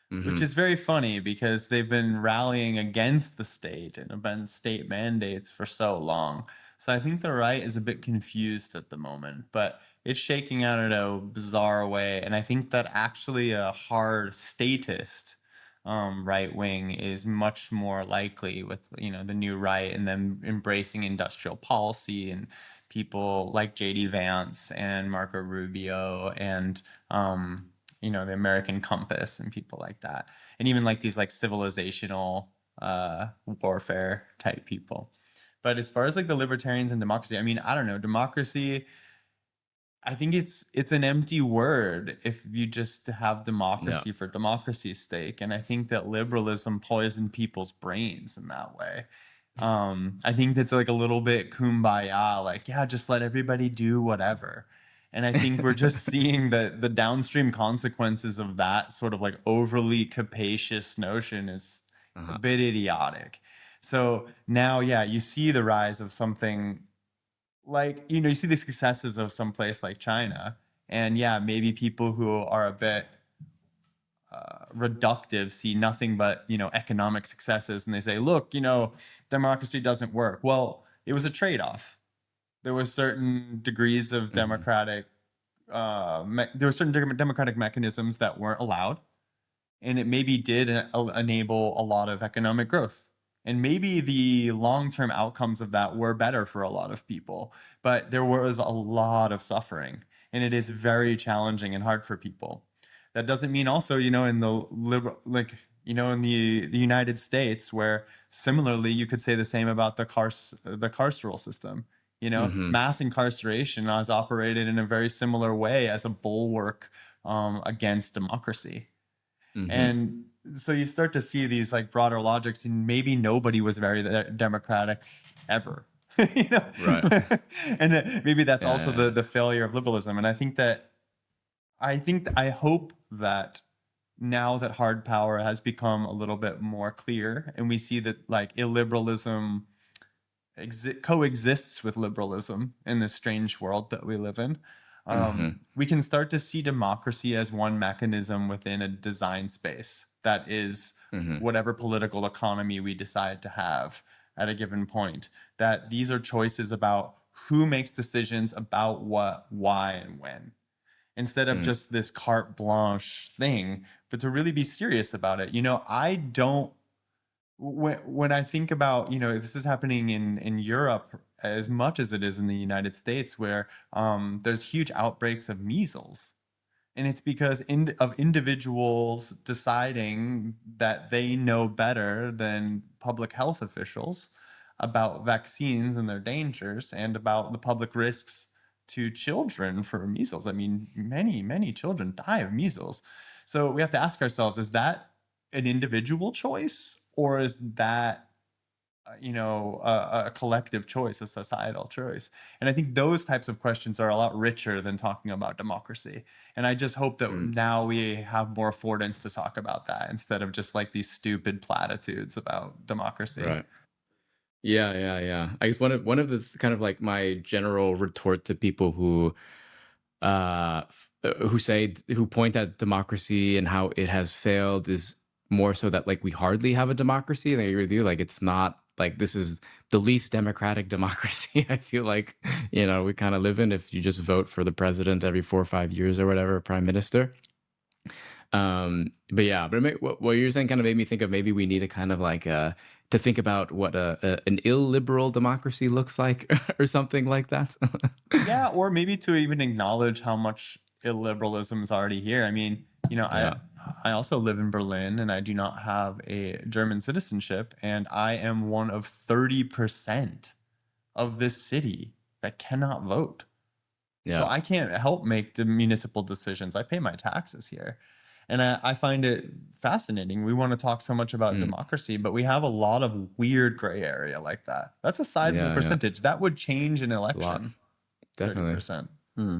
which is very funny because they've been rallying against the state and have been state mandates for so long. So I think the right is a bit confused at the moment, but it's shaking out in a bizarre way. And I think that actually a hard statist right wing is much more likely with, the new right, and them embracing industrial policy, and people like JD Vance and Marco Rubio and the American Compass and people like that, and even like these like civilizational warfare type people. But as far as like the libertarians and democracy, I mean, I don't know, democracy, I think it's an empty word if you just have democracy for democracy's sake. And I think that liberalism poisoned people's brains in that way. I think that's like a little bit kumbaya, like, yeah, just let everybody do whatever. And I think we're just seeing the downstream consequences of that sort of like overly capacious notion is a bit idiotic. So now, yeah, you see the rise of something like, you see the successes of some place like China. And yeah, maybe people who are a bit reductive see nothing but, economic successes, and they say, look, democracy doesn't work. Well, it was a trade-off. There was certain degrees of democratic, there were certain democratic mechanisms that weren't allowed, and it maybe did enable a lot of economic growth. And maybe the long-term outcomes of that were better for a lot of people, but there was a lot of suffering, and it is very challenging and hard for people. That doesn't mean also, in the liberal, like, in the United States, where similarly you could say the same about the carceral system. Mass incarceration has operated in a very similar way as a bulwark against democracy. And so you start to see these like broader logics, and maybe nobody was very democratic ever. Right. And maybe that's also the failure of liberalism. And I hope that now that hard power has become a little bit more clear, and we see that like illiberalism coexists with liberalism in this strange world that we live in, we can start to see democracy as one mechanism within a design space that is whatever political economy we decide to have at a given point. That these are choices about who makes decisions about what, why, and when, instead of just this carte blanche thing, but to really be serious about it. I don't, when I think about, this is happening in Europe as much as it is in the United States, where there's huge outbreaks of measles. And it's because of individuals deciding that they know better than public health officials about vaccines and their dangers, and about the public risks to children for measles. I mean, many, many children die of measles. So we have to ask ourselves, is that an individual choice, or is that a collective choice, a societal choice? And I think those types of questions are a lot richer than talking about democracy. And I just hope that now we have more affordance to talk about that, instead of just like these stupid platitudes about democracy. Right. Yeah. I guess one of the kind of like my general retort to people who who point at democracy and how it has failed is more so that like we hardly have a democracy. And I agree with you. Like it's not like this is the least democratic democracy I feel like, we kind of live in if you just vote for the president every 4 or 5 years or whatever, prime minister. But yeah, but what you're saying kind of made me think of maybe we need to kind of like to think about what an illiberal democracy looks like or something like that. Yeah, or maybe to even acknowledge how much illiberalism is already here. I mean, Yeah. I also live in Berlin and I do not have a German citizenship, and I am one of 30% of this city that cannot vote. So Yeah. I can't help make the municipal decisions. I pay my taxes here. And I find it fascinating. We want to talk so much about Mm. democracy, but we have a lot of weird gray area like that. That's a sizable Yeah. percentage. That would change an It's a lot. election. Definitely. 30%. Hmm.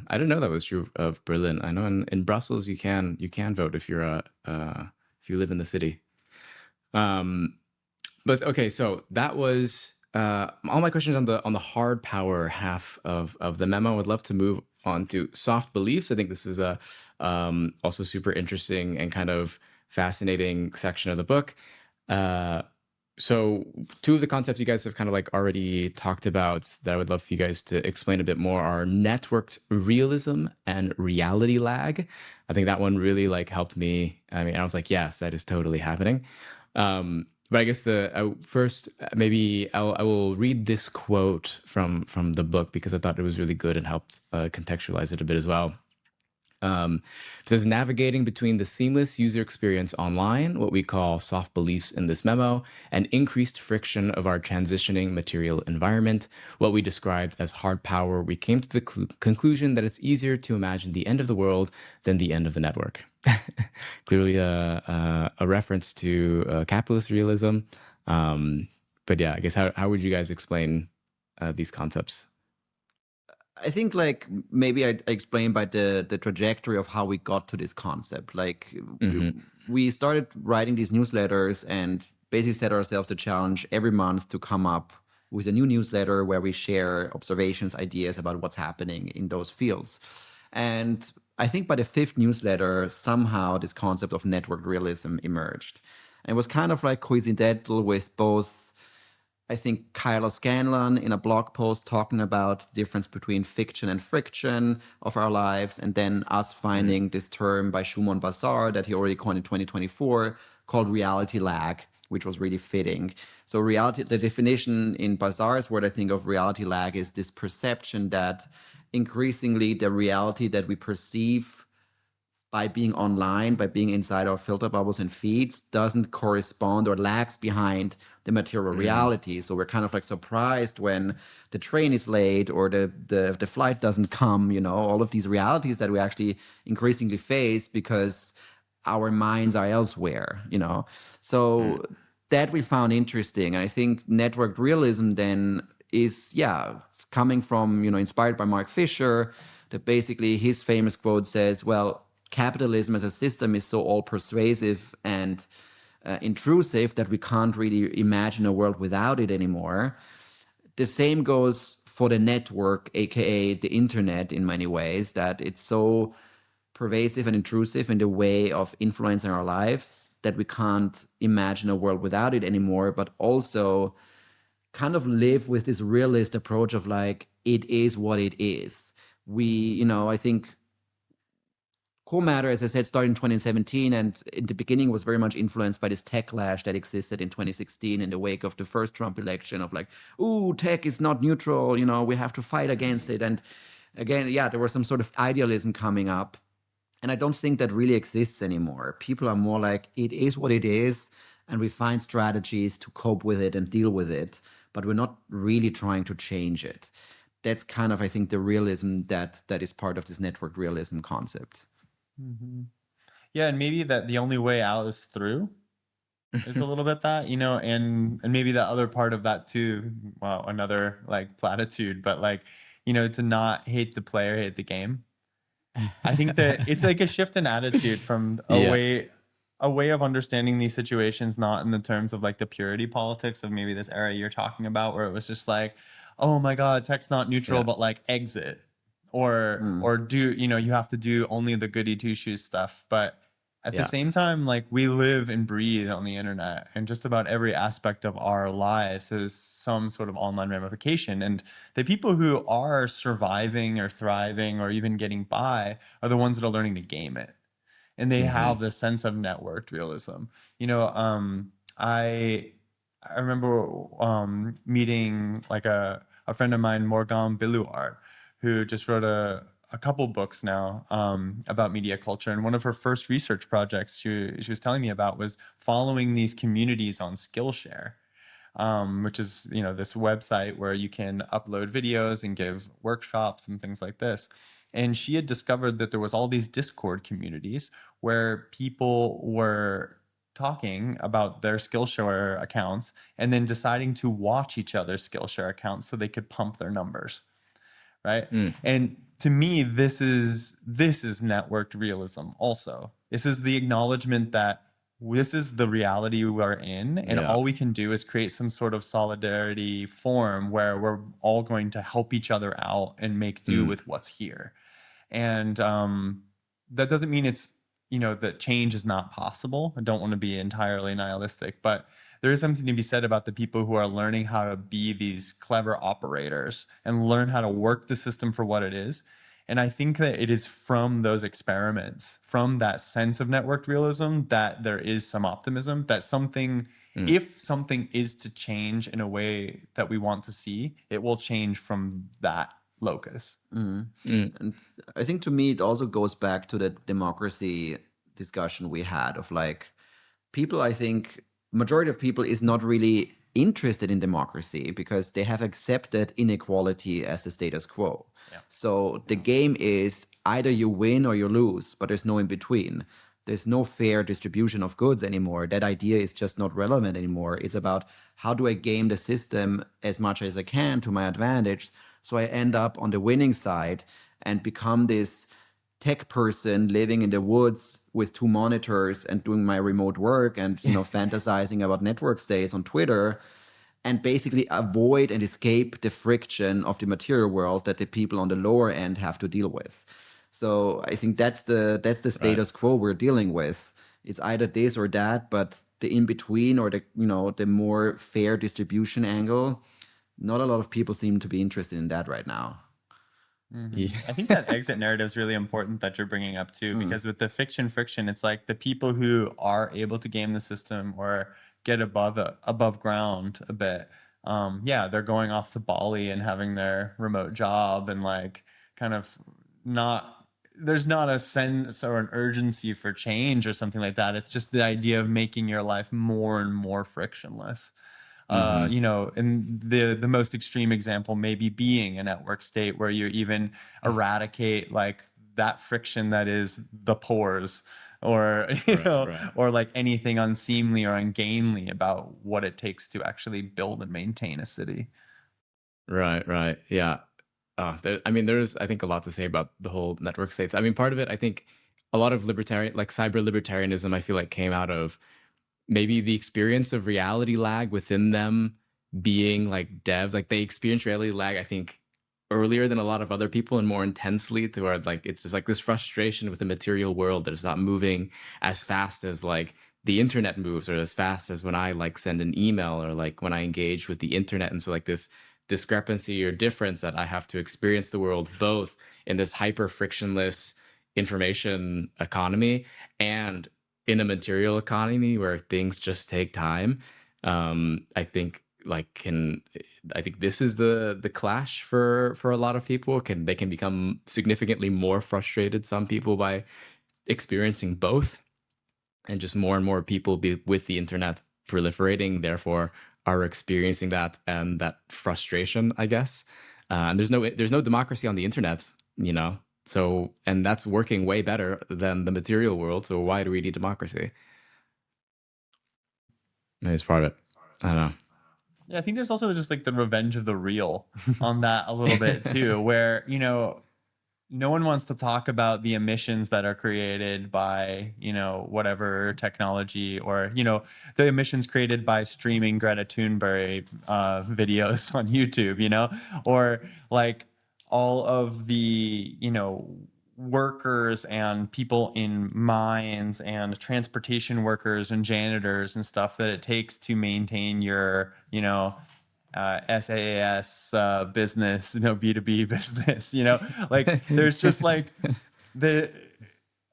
I didn't know that was true of Berlin. I know in Brussels you can vote if you're if you live in the city. But okay, so that was all my questions on the hard power half of the memo. I'd love to move on to soft beliefs. I think this is a also super interesting and kind of fascinating section of the book. So two of the concepts you guys have kind of like already talked about that I would love for you guys to explain a bit more are networked realism and reality lag. I think that one really like helped me. I mean, I was like, yes, that is totally happening. But I guess first, maybe I will read this quote from the book because I thought it was really good and helped contextualize it a bit as well. It says navigating between the seamless user experience online, what we call soft beliefs in this memo, and increased friction of our transitioning material environment, what we described as hard power, we came to the conclusion that it's easier to imagine the end of the world than the end of the network. Clearly a reference to capitalist realism. But yeah, I guess how would you guys explain these concepts? I think like maybe I explain by the trajectory of how we got to this concept. Like we started writing these newsletters and basically set ourselves the challenge every month to come up with a new newsletter where we share observations, ideas about what's happening in those fields. And I think by the fifth newsletter, somehow this concept of network realism emerged. And it was kind of like coincidental with both, I think, Kyla Scanlon in a blog post talking about the difference between fiction and friction of our lives, and then us finding this term by Shumon Bazar that he already coined in 2024 called reality lag, which was really fitting. So reality, the definition in Bazar's word, I think, of reality lag is this perception that increasingly the reality that we perceive by being online, by being inside our filter bubbles and feeds, doesn't correspond or lags behind the material reality. So we're kind of like surprised when the train is late or the flight doesn't come, all of these realities that we actually increasingly face because our minds are elsewhere, So that we found interesting. And I think networked realism then is, it's coming from, inspired by Mark Fisher, that basically his famous quote says, well, capitalism as a system is so all persuasive and intrusive that we can't really imagine a world without it anymore. The same goes for the network, aka the internet, in many ways, that it's so pervasive and intrusive in the way of influencing our lives that we can't imagine a world without it anymore, but also kind of live with this realist approach of like, it is what it is. I think Cool Matter, as I said, started in 2017, and in the beginning was very much influenced by this techlash that existed in 2016 in the wake of the first Trump election of like, ooh, tech is not neutral, we have to fight against it. And again, there was some sort of idealism coming up. And I don't think that really exists anymore. People are more like, it is what it is, and we find strategies to cope with it and deal with it, but we're not really trying to change it. That's kind of, I think, the realism that is part of this network realism concept. Yeah, and maybe that the only way out is through is a little bit that, and maybe the other part of that too, wow, another like platitude, but like, to not hate the player, hate the game. I think that it's like a shift in attitude from a way of understanding these situations, not in the terms of like the purity politics of maybe this era you're talking about, where it was just like, oh my God, tech's not neutral, but like exit. Or do, you have to do only the goody two shoes stuff. But At the Yeah. same time, like we live and breathe on the internet, and just about every aspect of our lives has some sort of online ramification. And the people who are surviving or thriving or even getting by are the ones that are learning to game it. And they Hmm. have this sense of networked realism. You know, I remember meeting like a friend of mine, Morgan Biluart, who just wrote a couple books now about media culture. And one of her first research projects she was telling me about was following these communities on Skillshare, which is, you know, this website where you can upload videos and give workshops and things like this. And she had discovered that there was all these Discord communities where people were talking about their Skillshare accounts and then deciding to watch each other's Skillshare accounts so they could pump their numbers, right? Mm. And to me, this is networked realism also. This is the acknowledgement that this is the reality we are in, and Yeah. all we can do is create some sort of solidarity form where we're all going to help each other out and make do Mm. with what's here. And that doesn't mean it's, you know, that change is not possible. I don't want to be entirely nihilistic, but there is something to be said about the people who are learning how to be these clever operators and learn how to work the system for what it is. And I think that it is from those experiments, from that sense of networked realism, that there is some optimism that something, Mm. if something is to change in a way that we want to see, it will change from that locus. Mm. Mm. And I think to me, it also goes back to the democracy discussion we had of like people, I think majority of people is not really interested in democracy because they have accepted inequality as the status quo. Yeah. So the game is either you win or you lose, but there's no in between. There's no fair distribution of goods anymore. That idea is just not relevant anymore. It's about how do I game the system as much as I can to my advantage so I end up on the winning side and become this tech person living in the woods with 2 monitors and doing my remote work and, you know, fantasizing about network states on Twitter, and basically avoid and escape the friction of the material world that the people on the lower end have to deal with. So I think that's the Right. status quo we're dealing with. It's either this or that, but the in between or the, you know, the more fair distribution angle, not a lot of people seem to be interested in that right now. Yeah. I think that exit narrative is really important that you're bringing up too, because with the fiction friction, it's like the people who are able to game the system or get above ground a bit. Yeah, they're going off to Bali and having their remote job and like kind of not, there's not a sense or an urgency for change or something like that. It's just the idea of making your life more and more frictionless. Mhm. You know, and the most extreme example maybe being a network state where you even eradicate like that friction that is the pores, or you Right, know, right. or like anything unseemly or ungainly about what it takes to actually build and maintain a city. Right, right. Yeah. I mean, there's, I think, a lot to say about the whole network states. I mean, part of it, I think, a lot of libertarian, like cyber libertarianism, I feel like came out of maybe the experience of reality lag within them being like devs. Like they experience reality lag, I think, earlier than a lot of other people and more intensely, to where like it's just like this frustration with the material world that is not moving as fast as like the internet moves, or as fast as when I like send an email, or like when I engage with the internet. And so like this discrepancy or difference that I have to experience the world both in this hyper frictionless information economy and in a material economy where things just take time. I think like can I think this is the clash for a lot of people. They can become significantly more frustrated, some people, by experiencing both, and just more and more people with the internet proliferating, therefore are experiencing that, and that frustration, I guess. And there's no democracy on the internet, you know. So, and that's working way better than the material world. So why do we need democracy? It's part of it. I don't know. Yeah, I think there's also just like the revenge of the real on that a little bit too, where, you know, no one wants to talk about the emissions that are created by, you know, whatever technology, or, you know, the emissions created by streaming Greta Thunberg videos on YouTube, you know, or like all of the, you know, workers and people in mines and transportation workers and janitors and stuff that it takes to maintain your, SaaS business, B2B business, like there's just like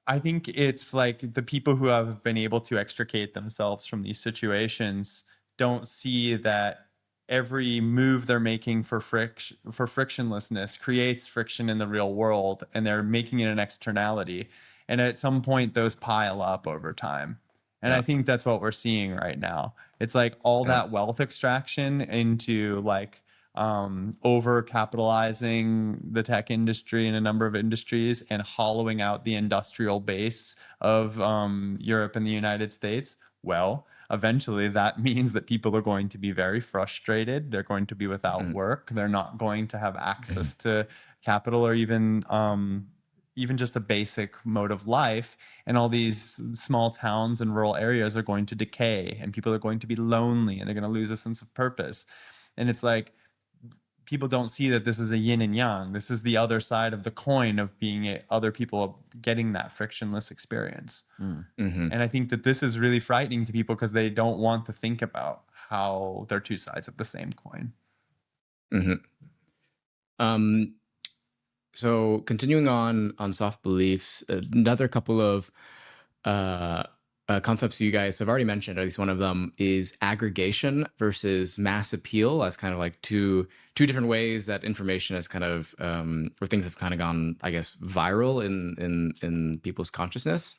I think it's like the people who have been able to extricate themselves from these situations don't see that every move they're making for frictionlessness creates friction in the real world, and they're making it an externality. And at some point, those pile up over time. And I think that's what we're seeing right now. It's like all that wealth extraction into like over capitalizing the tech industry in a number of industries and hollowing out the industrial base of Europe and the United States. Well, eventually that means that people are going to be very frustrated. They're going to be without work. They're not going to have access to capital or even just a basic mode of life. And all these small towns and rural areas are going to decay, and people are going to be lonely, and they're going to lose a sense of purpose. And it's like, people don't see that this is a yin and yang. This is the other side of the coin of being other people getting that frictionless experience. And I think that this is really frightening to people because they don't want to think about how they're two sides of the same coin. So continuing on soft beliefs, another couple of concepts you guys have already mentioned, at least one of them, is aggregation versus mass appeal, as kind of like two different ways that information has kind of or things have kind of gone, I guess, viral in people's consciousness.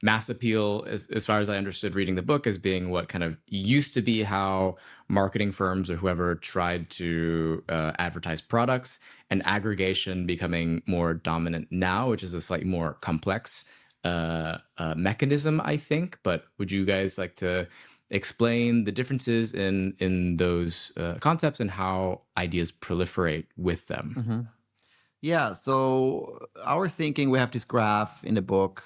Mass appeal, as far as I understood reading the book, as being what kind of used to be how marketing firms or whoever tried to advertise products, and aggregation becoming more dominant now, which is a slightly more complex mechanism, I think. But would you guys like to explain the differences in those concepts and how ideas proliferate with them? Yeah, so our thinking, we have this graph in the book,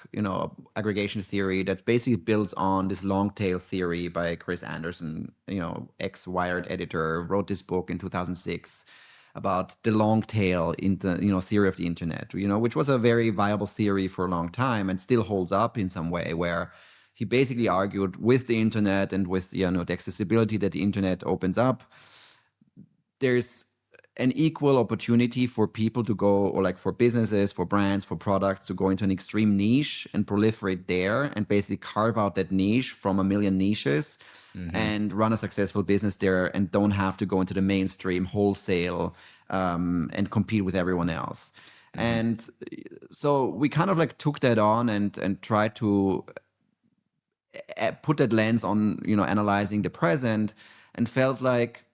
aggregation theory, that's basically built on this long tail theory by Chris Anderson, ex-Wired editor, wrote this book in 2006 about the long tail in the, theory of the internet, which was a very viable theory for a long time and still holds up in some way, where he basically argued with the internet and with, the accessibility that the internet opens up, there's an equal opportunity for people to go, or like for businesses, for brands, for products to go into an extreme niche and proliferate there and basically carve out that niche from a million niches and run a successful business there, and don't have to go into the mainstream wholesale and compete with everyone else. And so we kind of like took that on and tried to put that lens on, analyzing the present, and felt like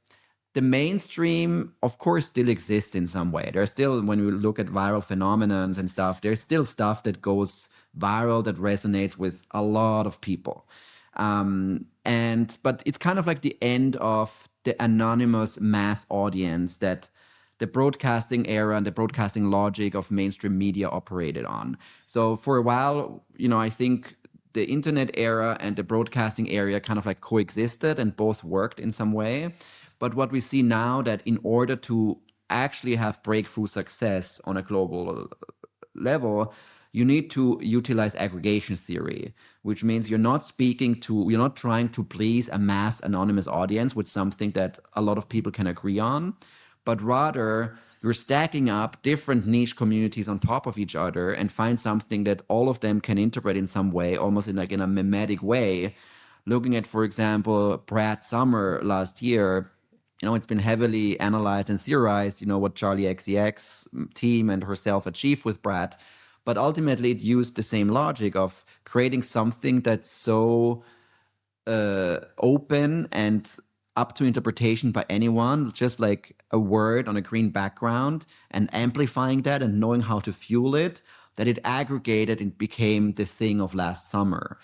the mainstream, of course, still exists in some way. There's still, when we look at viral phenomena and stuff, there's still stuff that goes viral that resonates with a lot of people. But it's kind of like the end of the anonymous mass audience that the broadcasting era and the broadcasting logic of mainstream media operated on. So for a while, I think the internet era and the broadcasting area kind of like coexisted and both worked in some way. But what we see now, that in order to actually have breakthrough success on a global level, you need to utilize aggregation theory, which means you're not trying to please a mass anonymous audience with something that a lot of people can agree on, but rather you're stacking up different niche communities on top of each other and find something that all of them can interpret in some way, almost in a mimetic way. Looking at, for example, Brad Summer last year, it's been heavily analyzed and theorized, what Charlie XCX team and herself achieved with Brad. But ultimately, it used the same logic of creating something that's so open and up to interpretation by anyone, just like a word on a green background, and amplifying that and knowing how to fuel it, that it aggregated and became the thing of last summer.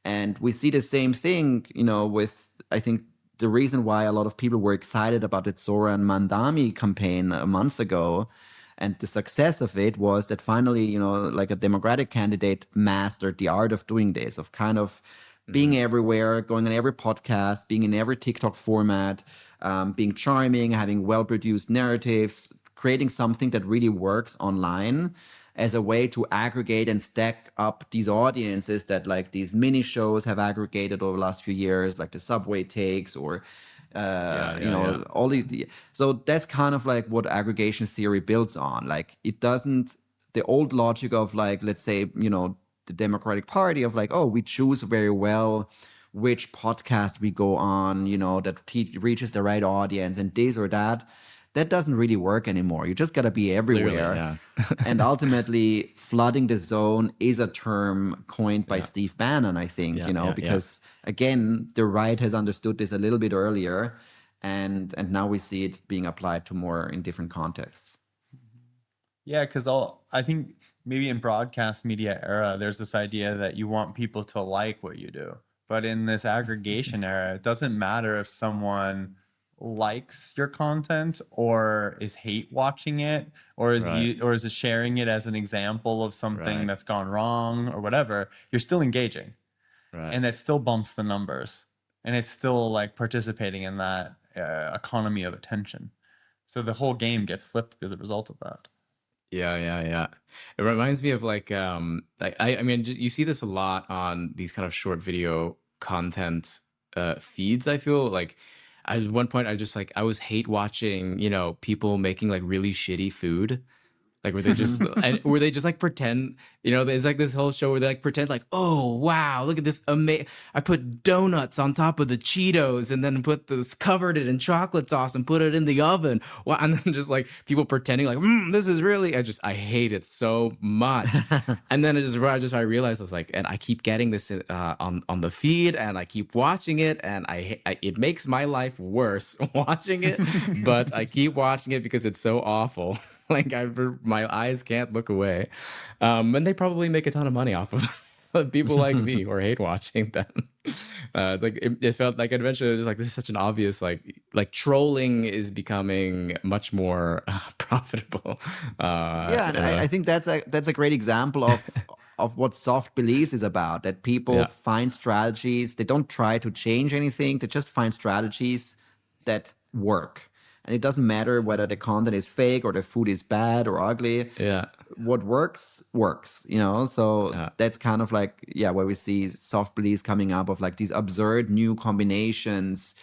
And we see the same thing, with, I think, the reason why a lot of people were excited about the Zoran Mandami campaign a month ago, and the success of it, was that finally, like a Democratic candidate mastered the art of doing this, of kind of being everywhere, going on every podcast, being in every TikTok format, being charming, having well-produced narratives, creating something that really works online. as a way to aggregate and stack up these audiences that like these mini shows have aggregated over the last few years, like the subway takes or all these. So that's kind of like what aggregation theory builds on. Like it doesn't, the old logic of like, let's say, the Democratic Party of like, oh, we choose very well which podcast we go on, that reaches the right audience and this or that. That doesn't really work anymore. You just got to be everywhere. Clearly, And ultimately, flooding the zone is a term coined by Steve Bannon, I think, because again, the right has understood this a little bit earlier. And now we see it being applied to more in different contexts. Yeah, because I think maybe in broadcast media era, there's this idea that you want people to like what you do. But in this aggregation era, it doesn't matter if someone likes your content or is hate watching it or is sharing it as an example of something that's gone wrong or whatever. You're still engaging, and that still bumps the numbers, and it's still like participating in that economy of attention. So the whole game gets flipped as a result of that. Yeah. It reminds me of like I mean, you see this a lot on these kind of short video content feeds. I feel like at one point I was hate watching, people making like really shitty food. Like where they just where they just like pretend, there's like this whole show where they like pretend like, oh wow, look at this I put donuts on top of the Cheetos and then covered it in chocolate sauce and put it in the oven. Wow, and then just like people pretending like, this is really, I hate it so much. And then I realized I was like, and I keep getting this on the feed and I keep watching it and it makes my life worse watching it, but I keep watching it because it's so awful. Like my eyes can't look away, and they probably make a ton of money off of people like me who are hate watching them. It's like it felt like eventually it was like, this is such an obvious like trolling is becoming much more profitable. And I think that's a great example of what soft beliefs is about. That people find strategies. They don't try to change anything. They just find strategies that work. And it doesn't matter whether the content is fake or the food is bad or ugly. Yeah. What works. So that's kind of like, where we see soft beliefs coming up of like these absurd new combinations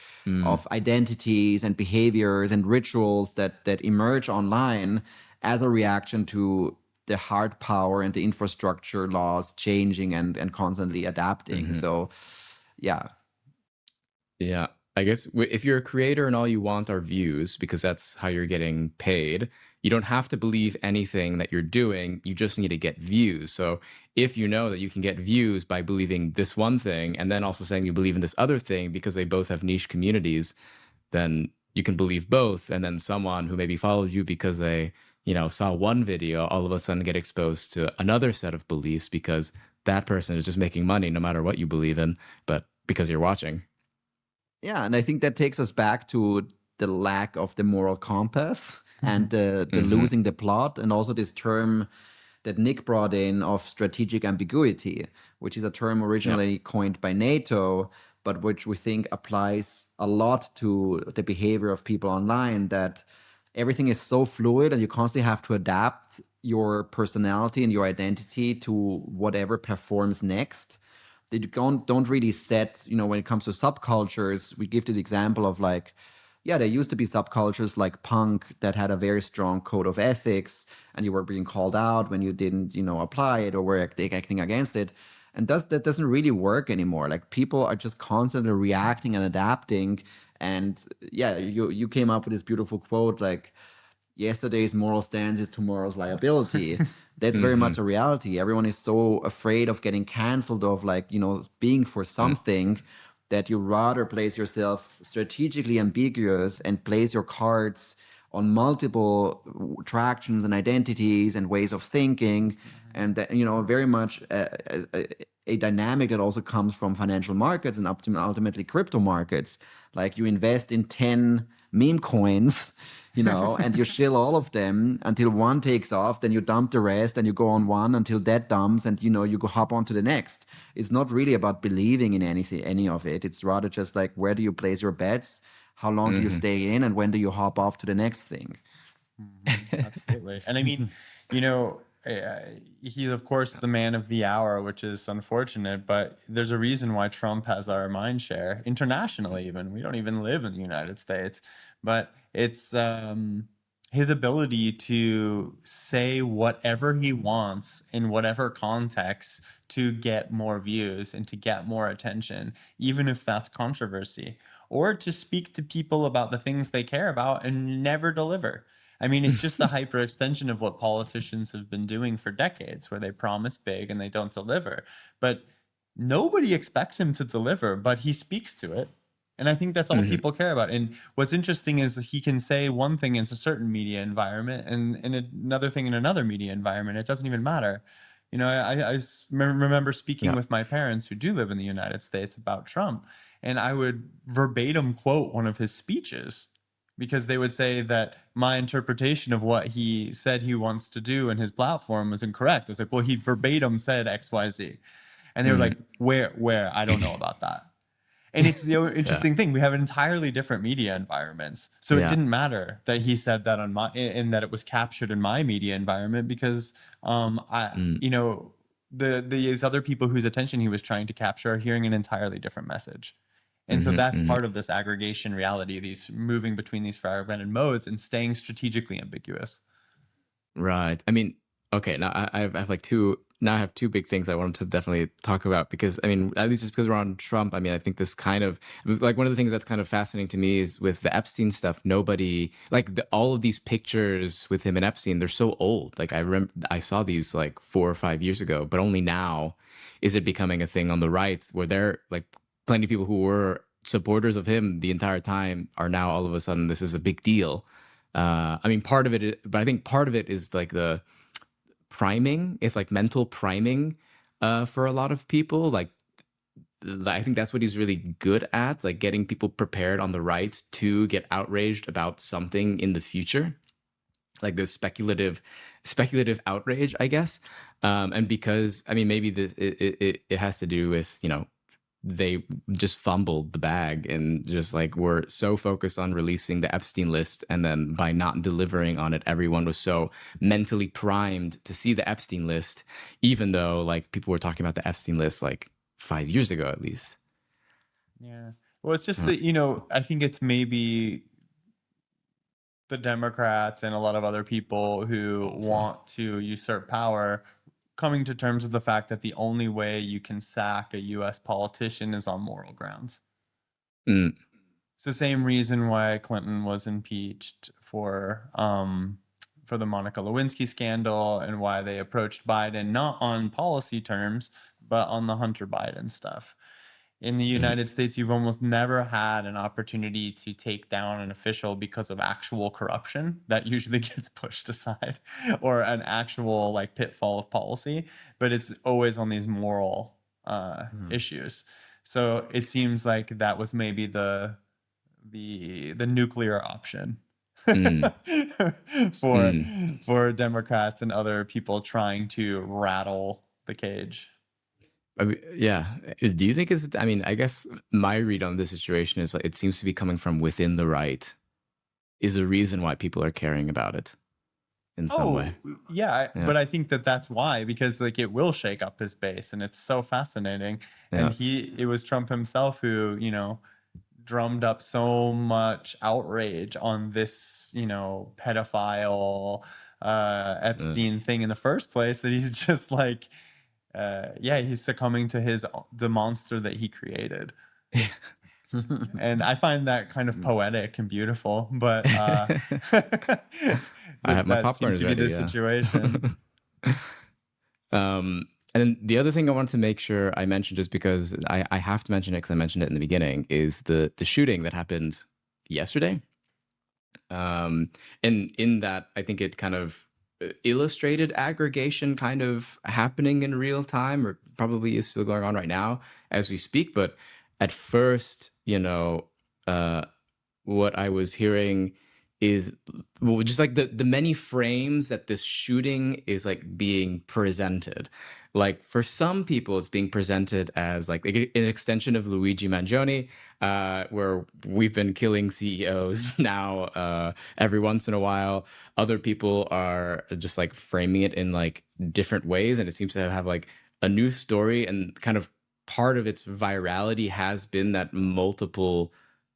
of identities and behaviors and rituals that emerge online as a reaction to the hard power and the infrastructure laws changing and constantly adapting. So, yeah. Yeah. I guess if you're a creator and all you want are views, because that's how you're getting paid, you don't have to believe anything that you're doing. You just need to get views. So if you know that you can get views by believing this one thing and then also saying you believe in this other thing because they both have niche communities, then you can believe both. And then someone who maybe followed you because they, saw one video, all of a sudden get exposed to another set of beliefs because that person is just making money no matter what you believe in, but because you're watching. Yeah, and I think that takes us back to the lack of the moral compass and the losing the plot, and also this term that Nick brought in of strategic ambiguity, which is a term originally coined by NATO, but which we think applies a lot to the behavior of people online, that everything is so fluid and you constantly have to adapt your personality and your identity to whatever performs next. They don't really set, when it comes to subcultures, we give this example of like, there used to be subcultures like punk that had a very strong code of ethics and you were being called out when you didn't, apply it or were acting against it. And that doesn't really work anymore. Like people are just constantly reacting and adapting. And you came up with this beautiful quote, like, yesterday's moral stance is tomorrow's liability. That's very much a reality. Everyone is so afraid of getting canceled, of like, being for something, that you rather place yourself strategically ambiguous and place your cards on multiple tractions and identities and ways of thinking. And that, very much a dynamic that also comes from financial markets and ultimately crypto markets. Like you invest in 10 meme coins, and you shill all of them until one takes off, then you dump the rest and you go on one until that dumps and, you go hop on to the next. It's not really about believing in any of it. It's rather just like, where do you place your bets? How long do you stay in? And when do you hop off to the next thing? Absolutely. And I mean, he's of course the man of the hour, which is unfortunate, but there's a reason why Trump has our mind share internationally. Even we don't even live in the United States, but it's his ability to say whatever he wants in whatever context to get more views and to get more attention, even if that's controversy, or to speak to people about the things they care about and never deliver. I mean, it's just the hyperextension of what politicians have been doing for decades, where they promise big and they don't deliver. But nobody expects him to deliver, but he speaks to it. And I think that's all people care about. And what's interesting is he can say one thing in a certain media environment and another thing in another media environment. It doesn't even matter. You know, remember speaking with my parents who do live in the United States about Trump, and I would verbatim quote one of his speeches because they would say that my interpretation of what he said he wants to do in his platform was incorrect. It's like, well, he verbatim said X, Y, Z. And they were like, where? I don't know about that. And it's the interesting thing. We have entirely different media environments. So it didn't matter that he said that on my, and that it was captured in my media environment because, you know, these other people whose attention he was trying to capture are hearing an entirely different message. And so that's part of this aggregation reality, these moving between these fragmented modes and staying strategically ambiguous. Right. I mean, okay, now I have like two. Now I have two big things I wanted to definitely talk about because I mean, at least just because we're on Trump, I mean, I think this kind of like one of the things that's kind of fascinating to me is with the Epstein stuff. Nobody like all of these pictures with him and Epstein, they're so old. Like I remember I saw these like 4 or 5 years ago, but only now is it becoming a thing on the right where they're like plenty of people who were supporters of him the entire time are now all of a sudden this is a big deal. I mean, part of it, but I think part of it is like the priming. It's like mental priming for a lot of people. Like, I think that's what he's really good at, like getting people prepared on the right to get outraged about something in the future, like this speculative outrage, I guess. And because I mean, maybe it has to do with, you know, they just fumbled the bag and just like were so focused on releasing the Epstein list, and then by not delivering on it, everyone was so mentally primed to see the Epstein list, even though like people were talking about the Epstein list like 5 years ago at least. Yeah. Well, it's just that, you know, I think it's maybe the Democrats and a lot of other people who want to usurp power coming to terms with the fact that the only way you can sack a U.S. politician is on moral grounds. It's the same reason why Clinton was impeached for the Monica Lewinsky scandal and why they approached Biden not on policy terms, but on the Hunter Biden stuff. In the United States, you've almost never had an opportunity to take down an official because of actual corruption. That usually gets pushed aside, or an actual like pitfall of policy, but it's always on these moral issues. So it seems like that was maybe the nuclear option for Democrats and other people trying to rattle the cage. I mean, yeah. Do you think I mean, I guess my read on this situation is like it seems to be coming from within the right is a reason why people are caring about it in some way. Yeah, but I think that's why, because like it will shake up his base and it's so fascinating. And it was Trump himself who, you know, drummed up so much outrage on this, you know, pedophile Epstein thing in the first place that he's just like, he's succumbing to the monster that he created. And I find that kind of poetic and beautiful, but I have my that seems popcorn to be ready, the situation. And the other thing I wanted to make sure I mentioned, just because I have to mention it because I mentioned it in the beginning, is the shooting that happened yesterday. And in that, I think it kind of illustrated aggregation kind of happening in real time, or probably is still going on right now as we speak. But at first, you know, what I was hearing is just like the many frames that this shooting is like being presented. like for some people, it's being presented as like an extension of Luigi Mangione, where we've been killing CEOs now every once in a while. Other people are just like framing it in like different ways, and it seems to have like a new story, and kind of part of its virality has been that multiple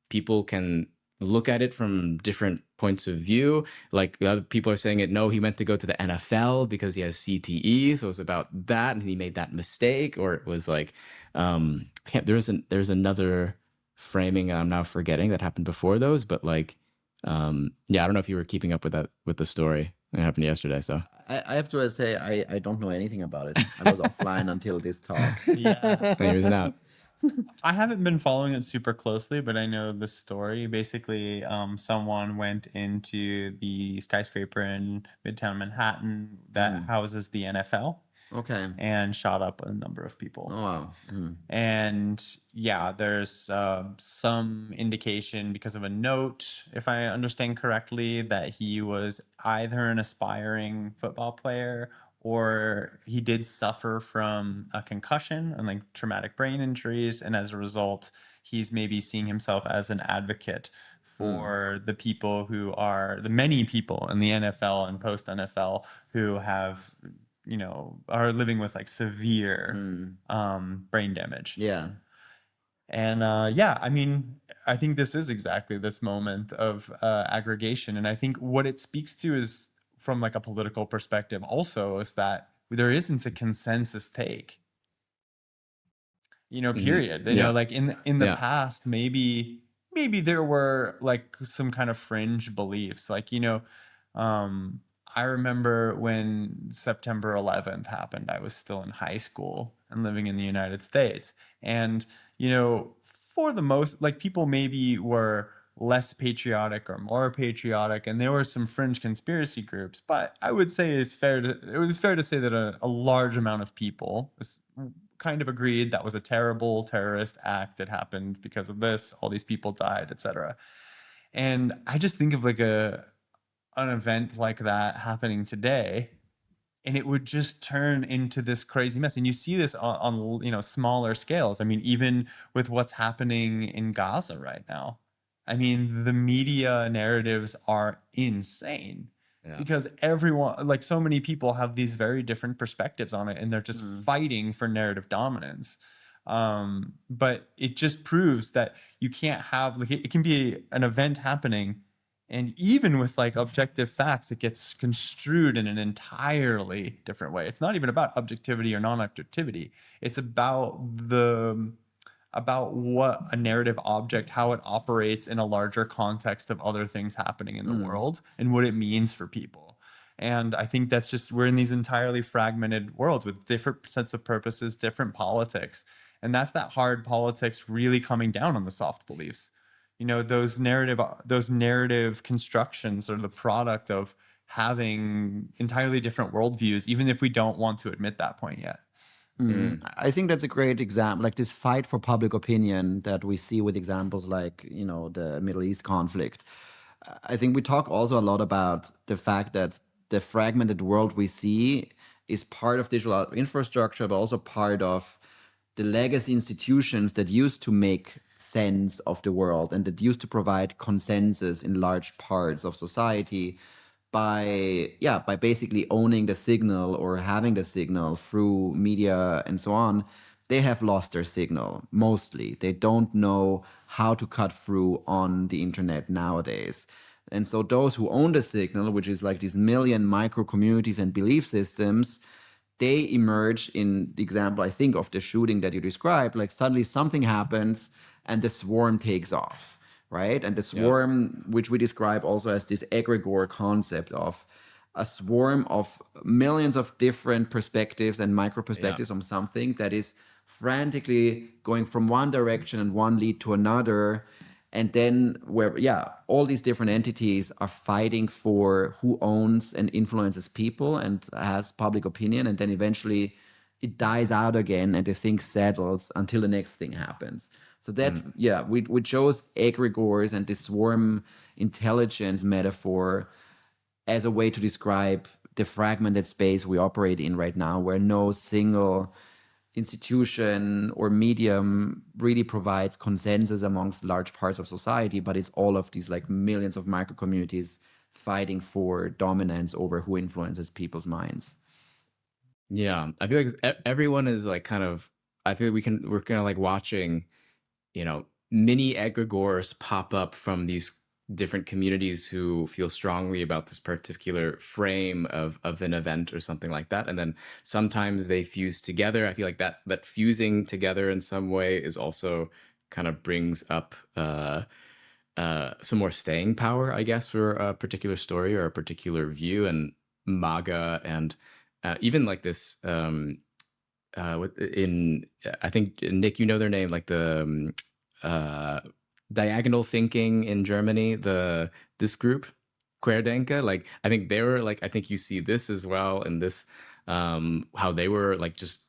people can look at it from different points of view. Like the other people are saying it, no, he meant to go to the NFL because he has CTE, so it's about that, and he made that mistake. Or it was like, I can't, there's another framing I'm now forgetting that happened before those, but like, yeah, I don't know if you were keeping up with that with the story. It happened yesterday, so. I have to say I don't know anything about it. I was offline until this talk. Yeah. He was out. I haven't been following it super closely, but I know the story. Basically, someone went into the skyscraper in Midtown Manhattan that houses the NFL Okay. and shot up a number of people. Oh wow. Mm. And yeah, there's some indication because of a note, if I understand correctly, that he was either an aspiring football player or he did suffer from a concussion and like traumatic brain injuries. And as a result, he's maybe seeing himself as an advocate for the people who are the many people in the NFL and post NFL who have, you know, are living with like severe brain damage. Yeah. And yeah, I mean, I think this is exactly this moment of aggregation. And I think what it speaks to is, from like a political perspective also, is that there isn't a consensus take, you know, period. You Yeah. know, like in the Yeah. past, maybe there were like some kind of fringe beliefs, like, you know, I remember when September 11th happened, I was still in high school and living in the United States. And, you know, for the most, like, people maybe were less patriotic or more patriotic, and there were some fringe conspiracy groups. But I would say it was fair to say that a large amount of people kind of agreed that was a terrible terrorist act that happened because of this. All these people died, etc. And I just think of like an event like that happening today, and it would just turn into this crazy mess. And you see this on you know, smaller scales. I mean, even with what's happening in Gaza right now, I mean, the media narratives are insane. Yeah. Because everyone, like, so many people have these very different perspectives on it, and they're just fighting for narrative dominance. But it just proves that you can't have, like, it can be an event happening, and even with like objective facts, it gets construed in an entirely different way. It's not even about objectivity or non-objectivity. It's about what a narrative object, how it operates in a larger context of other things happening in the world and what it means for people. And I think that's just, we're in these entirely fragmented worlds with different sets of purposes, different politics. And that's that hard politics really coming down on the soft beliefs. You know, those narrative constructions are the product of having entirely different worldviews, even if we don't want to admit that point yet. I think that's a great example, like this fight for public opinion that we see with examples like, you know, the Middle East conflict. I think we talk also a lot about the fact that the fragmented world we see is part of digital infrastructure, but also part of the legacy institutions that used to make sense of the world and that used to provide consensus in large parts of society by basically owning the signal or having the signal through media and so on. They have lost their signal mostly. They don't know how to cut through on the internet nowadays. And so those who own the signal, which is like these million micro communities and belief systems, they emerge in the example, I think, of the shooting that you described. Like suddenly something happens and the swarm takes off, right? And the swarm, which we describe also as this egregore concept of a swarm of millions of different perspectives and micro perspectives on something that is frantically going from one direction and one lead to another. And then where, all these different entities are fighting for who owns and influences people and has public opinion. And then eventually it dies out again and the thing settles until the next thing happens. So that, we chose egregores and the swarm intelligence metaphor as a way to describe the fragmented space we operate in right now, where no single institution or medium really provides consensus amongst large parts of society, but it's all of these like millions of micro communities fighting for dominance over who influences people's minds. Yeah, I feel like everyone is like kind of. I feel like we're kind of like watching, mini egregores pop up from these different communities who feel strongly about this particular frame of an event or something like that, and then sometimes they fuse together. I feel like that fusing together in some way is also kind of brings up some more staying power, I guess, for a particular story or a particular view. And MAGA and even like this I think Nick, you know their name, like the diagonal thinking in Germany, this group Querdenker, like I think they were like, I think you see this as well in this how they were like just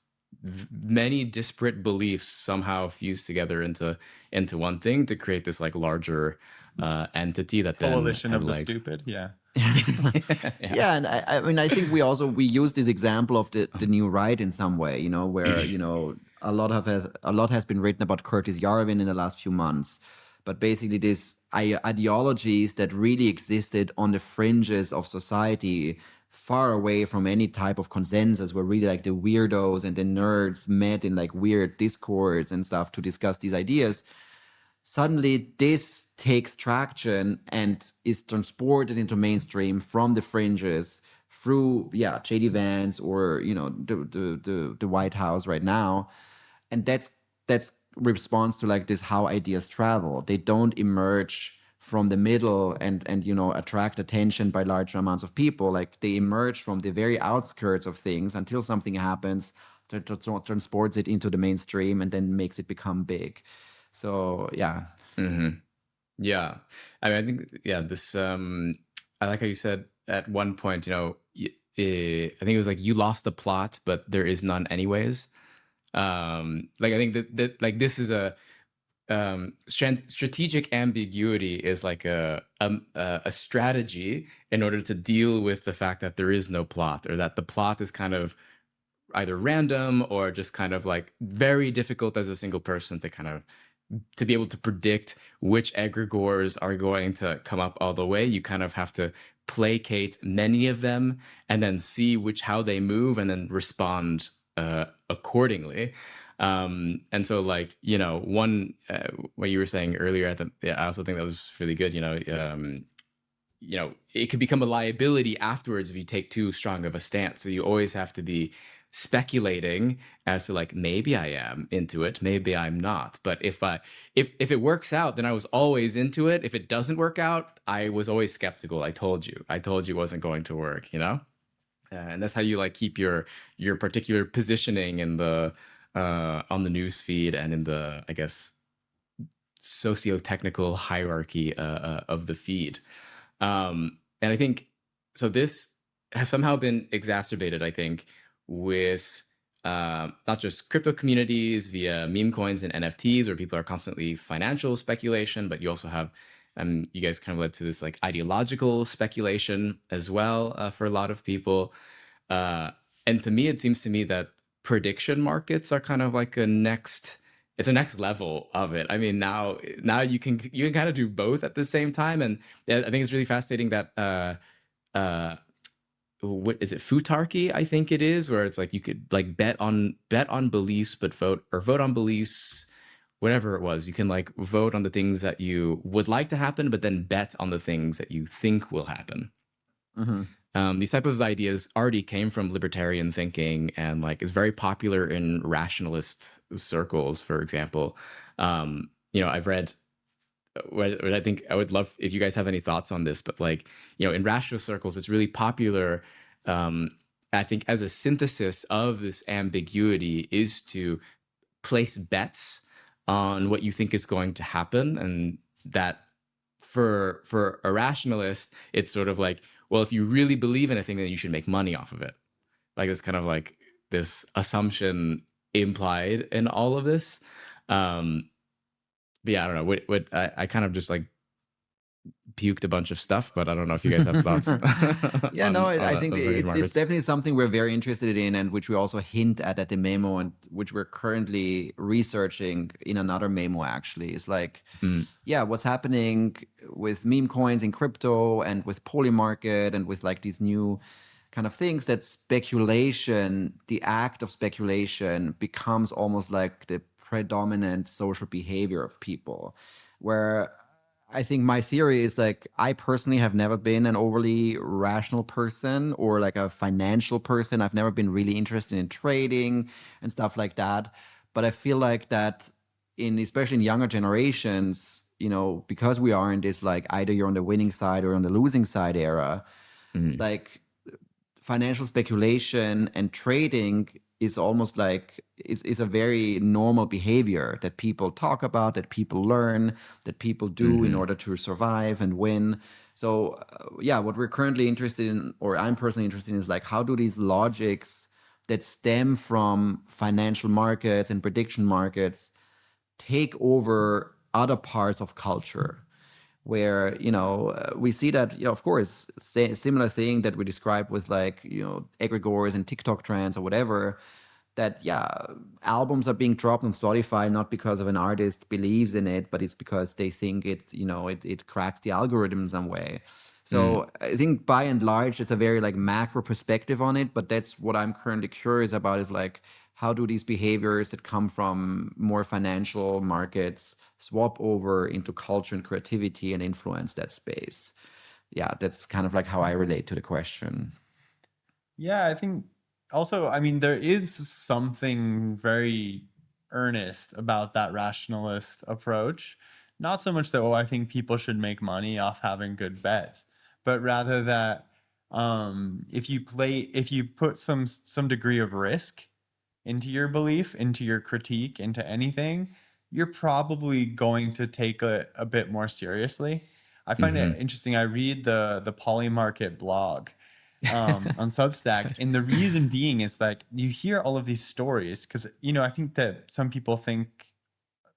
many disparate beliefs somehow fused together into one thing to create this like larger entity that then Coalition has of the legs. stupid. Yeah. Yeah, and I mean, I think we use this example of the new right in some way, where a lot has been written about Curtis Yarvin in the last few months, but basically these ideologies that really existed on the fringes of society, far away from any type of consensus, where really like the weirdos and the nerds met in like weird discords and stuff to discuss these ideas. Suddenly this takes traction and is transported into mainstream from the fringes through JD Vance or the White House right now. And that's response to like this how ideas travel. They don't emerge from the middle and attract attention by large amounts of people. Like they emerge from the very outskirts of things until something happens that transports it into the mainstream and then makes it become big. So yeah. Mm-hmm. Yeah, I mean, I think this. I like how you said at one point, I think it was like you lost the plot, but there is none anyways. Like I think that like this is a strategic ambiguity is like a strategy in order to deal with the fact that there is no plot, or that the plot is kind of either random or just kind of like very difficult as a single person to be able to predict which egregores are going to come up all the way. You kind of have to placate many of them and then see how they move and then respond accordingly. And so like, what you were saying earlier, I also think that was really good. It could become a liability afterwards if you take too strong of a stance. So you always have to be speculating as to like, maybe I am into it, maybe I'm not. But if it works out, then I was always into it. If it doesn't work out, I was always skeptical. I told you it wasn't going to work, and that's how you like keep your particular positioning in the on the news feed and in the, I guess, socio-technical hierarchy of the feed. And I think so this has somehow been exacerbated, I think, with not just crypto communities via meme coins and NFTs, where people are constantly financial speculation, but you also have you guys kind of led to this like ideological speculation as well for a lot of people. And to me, it seems to me that prediction markets are kind of like a next level of it. I mean, now you can kind of do both at the same time, and I think it's really fascinating that what is it, futarchy, I think it is, where it's like you could like bet on beliefs but vote on beliefs, whatever it was. You can like vote on the things that you would like to happen, but then bet on the things that you think will happen. Mm-hmm. These type of ideas already came from libertarian thinking and like is very popular in rationalist circles, for example. I've read what I think I would love if you guys have any thoughts on this, but like, in rationalist circles, it's really popular. I think as a synthesis of this ambiguity is to place bets on what you think is going to happen. And that for a rationalist, it's sort of like, well, if you really believe in a thing, then you should make money off of it. Like it's kind of like this assumption implied in all of this. But yeah, I don't know. What I kind of just like puked a bunch of stuff, but I don't know if you guys have thoughts Yeah, no, I on think prediction it's markets. definitely something we're very interested in, and which we also hint at the memo, and which we're currently researching in another memo. Actually, is like, Mm, yeah, what's happening with meme coins in crypto and with Polymarket and with like these new kind of things, that speculation, the act of speculation, becomes almost like the predominant social behavior of people, where I think my theory is like, I personally have never been an overly rational person or like a financial person. I've never been really interested in trading and stuff like that. But I feel like that in, especially in younger generations, because we are in this like either you're on the winning side or on the losing side era, mm, like financial speculation and trading is almost like it's a very normal behavior that people talk about, that people learn, that people do in mhm, order to survive and win. So yeah, what we're currently interested in, or I'm personally interested in, is like, how do these logics that stem from financial markets and prediction markets take over other parts of culture, where we see that, of course, similar thing that we described with like egregores and TikTok trends or whatever, that yeah, albums are being dropped on Spotify not because of an artist believes in it, but it's because they think it cracks the algorithm in some way. mm. So I think by and large it's a very like macro perspective on it, but that's what I'm currently curious about, is like, how do these behaviors that come from more financial markets swap over into culture and creativity and influence that space? Yeah, that's kind of like how I relate to the question. Yeah, I think also, I mean, there is something very earnest about that rationalist approach. Not so much that, oh, I think people should make money off having good bets, but rather that if you put some degree of risk into your belief, into your critique, into anything, you're probably going to take a bit more seriously. I find it Mhm. interesting. I read the Polymarket blog on Substack, and the reason being is like you hear all of these stories because I think that some people think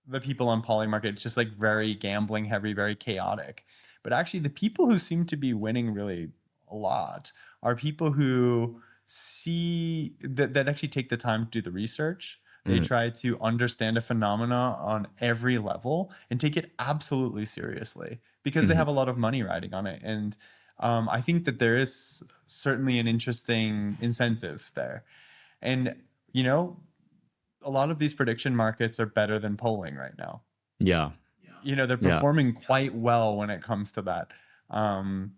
the people on Polymarket it's just like very gambling heavy, very chaotic, but actually the people who seem to be winning really a lot are people who see that actually take the time to do the research. They Mm, try to understand a phenomena on every level and take it absolutely seriously because they mhm. have a lot of money riding on it. And I think that there is certainly an interesting incentive there. And, you know, a lot of these prediction markets are better than polling right now. Yeah. They're Yeah. performing quite well when it comes to that. Um,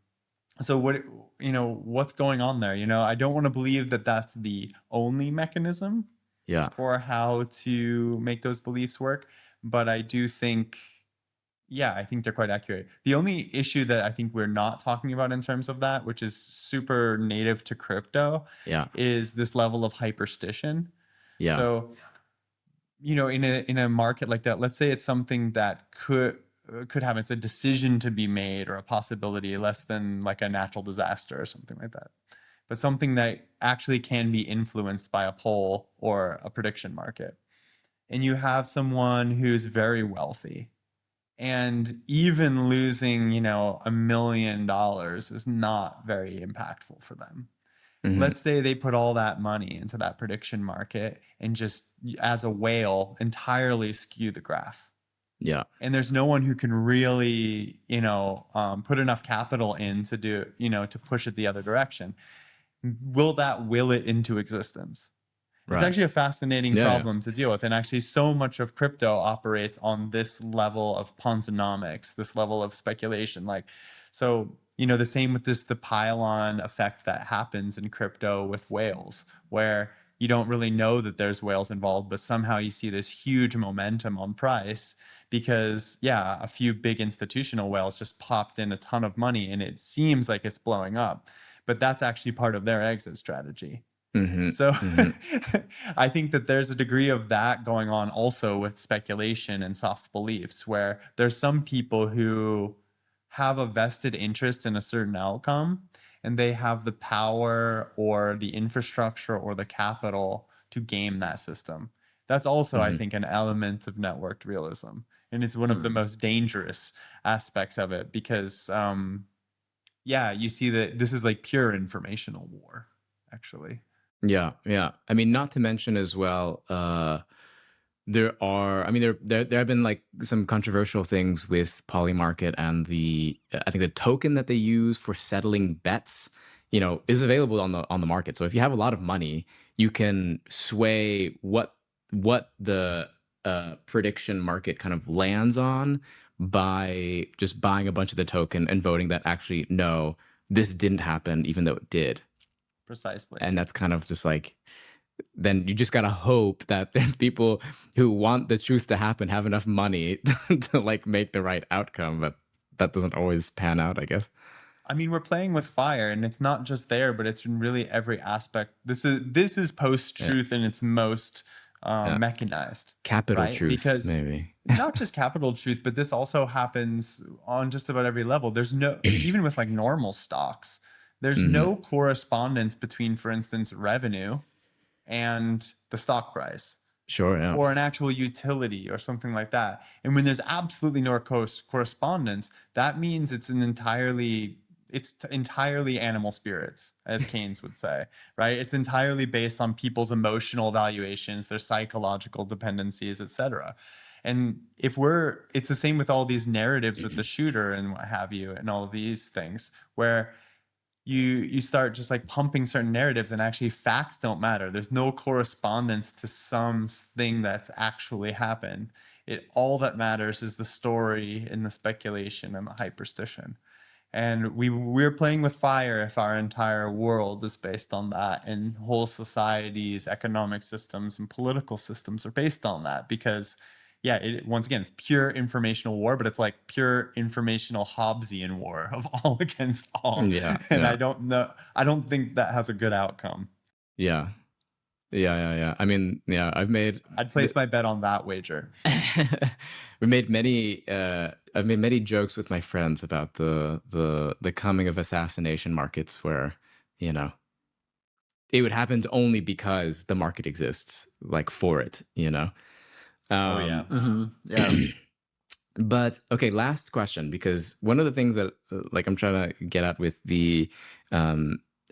so what's going on there? I don't want to believe that that's the only mechanism Yeah. for how to make those beliefs work, but I do think, yeah, I think they're quite accurate. The only issue that I think we're not talking about in terms of that, which is super native to crypto, Yeah. is this level of hyperstition. Yeah. So, in a market like that, let's say it's something that could happen. It's a decision to be made or a possibility less than like a natural disaster or something like that. But something that actually can be influenced by a poll or a prediction market. And you have someone who's very wealthy and even losing, $1 million is not very impactful for them. Mhm. Let's say they put all that money into that prediction market and just as a whale entirely skew the graph. Yeah. And there's no one who can really, put enough capital in to do, to push it the other direction. Will that will it into existence? It's Right. actually a fascinating Yeah. Yeah. problem to deal with. And actually, so much of crypto operates on this level of Ponzonomics, this level of speculation. So, the same with the pile-on effect that happens in crypto with whales, where you don't really know that there's whales involved, but somehow you see this huge momentum on price because, yeah, a few big institutional whales just popped in a ton of money and it seems like it's blowing up. But that's actually part of their exit strategy. Mhm. So Mhm. I think that there's a degree of that going on also with speculation and soft beliefs, where there's some people who have a vested interest in a certain outcome and they have the power or the infrastructure or the capital to game that system. That's also, I Mhm. think, an element of networked realism And it's one of the most dangerous aspects of it because, yeah, you see that this is like pure informational war, actually. Yeah, yeah. I mean, not to mention as well, there have been like some controversial things with Polymarket and I think the token that they use for settling bets, is available on the market. So if you have a lot of money, you can sway what the prediction market kind of lands on by just buying a bunch of the token and voting that actually no, this didn't happen, even though it did. Precisely. And that's kind of just like, then you just gotta hope that there's people who want the truth to happen, have enough money to like make the right outcome, but that doesn't always pan out, I guess. I mean, we're playing with fire, and it's not just there, but it's in really every aspect. This is post-truth in its most mechanized. Capital right? truth, Because maybe. not just capital truth, but this also happens on just about every level. There's no, even with like normal stocks, there's no correspondence between, for instance, revenue and the stock price. Sure, yeah. Or an actual utility or something like that. And when there's absolutely no correspondence, that means it's entirely animal spirits, as Keynes would say, right? It's entirely based on people's emotional evaluations, their psychological dependencies, etc. And it's the same with all these narratives with the shooter and what have you, and all of these things where you start just like pumping certain narratives, and actually facts don't matter. There's no correspondence to something that's actually happened. All that matters is the story and the speculation and the hyperstition. And we're playing with fire if our entire world is based on that, and whole societies, economic systems, and political systems are based on that. Because yeah, once again, it's pure informational war, but it's like pure informational Hobbesian war of all against all. Yeah, And yeah. I don't think that has a good outcome. Yeah. I mean, yeah, I'd place my bet on that wager. I've made many jokes with my friends about the coming of assassination markets where, it would happen only because the market exists, like for it, Oh yeah. Yeah. But okay, last question, because one of the things that like I'm trying to get at with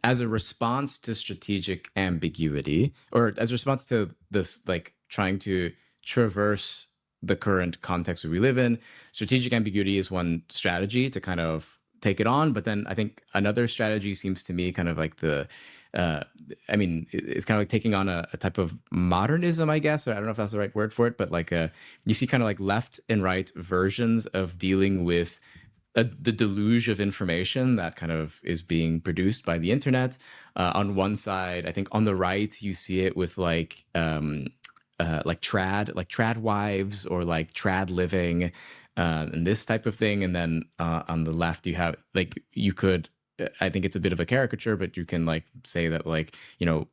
as a response to strategic ambiguity, or as a response to this, like trying to traverse the current context that we live in, strategic ambiguity is one strategy to kind of take it on. But then I think another strategy seems to me kind of like it's kind of like taking on a type of modernism, I guess, or I don't know if that's the right word for it, but like you see kind of like left and right versions of dealing with the deluge of information that kind of is being produced by the internet. On one side, I think on the right, you see it with like trad wives, or like trad living, and this type of thing. And then on the left, you have like, I think it's a bit of a caricature, but you can like say that like,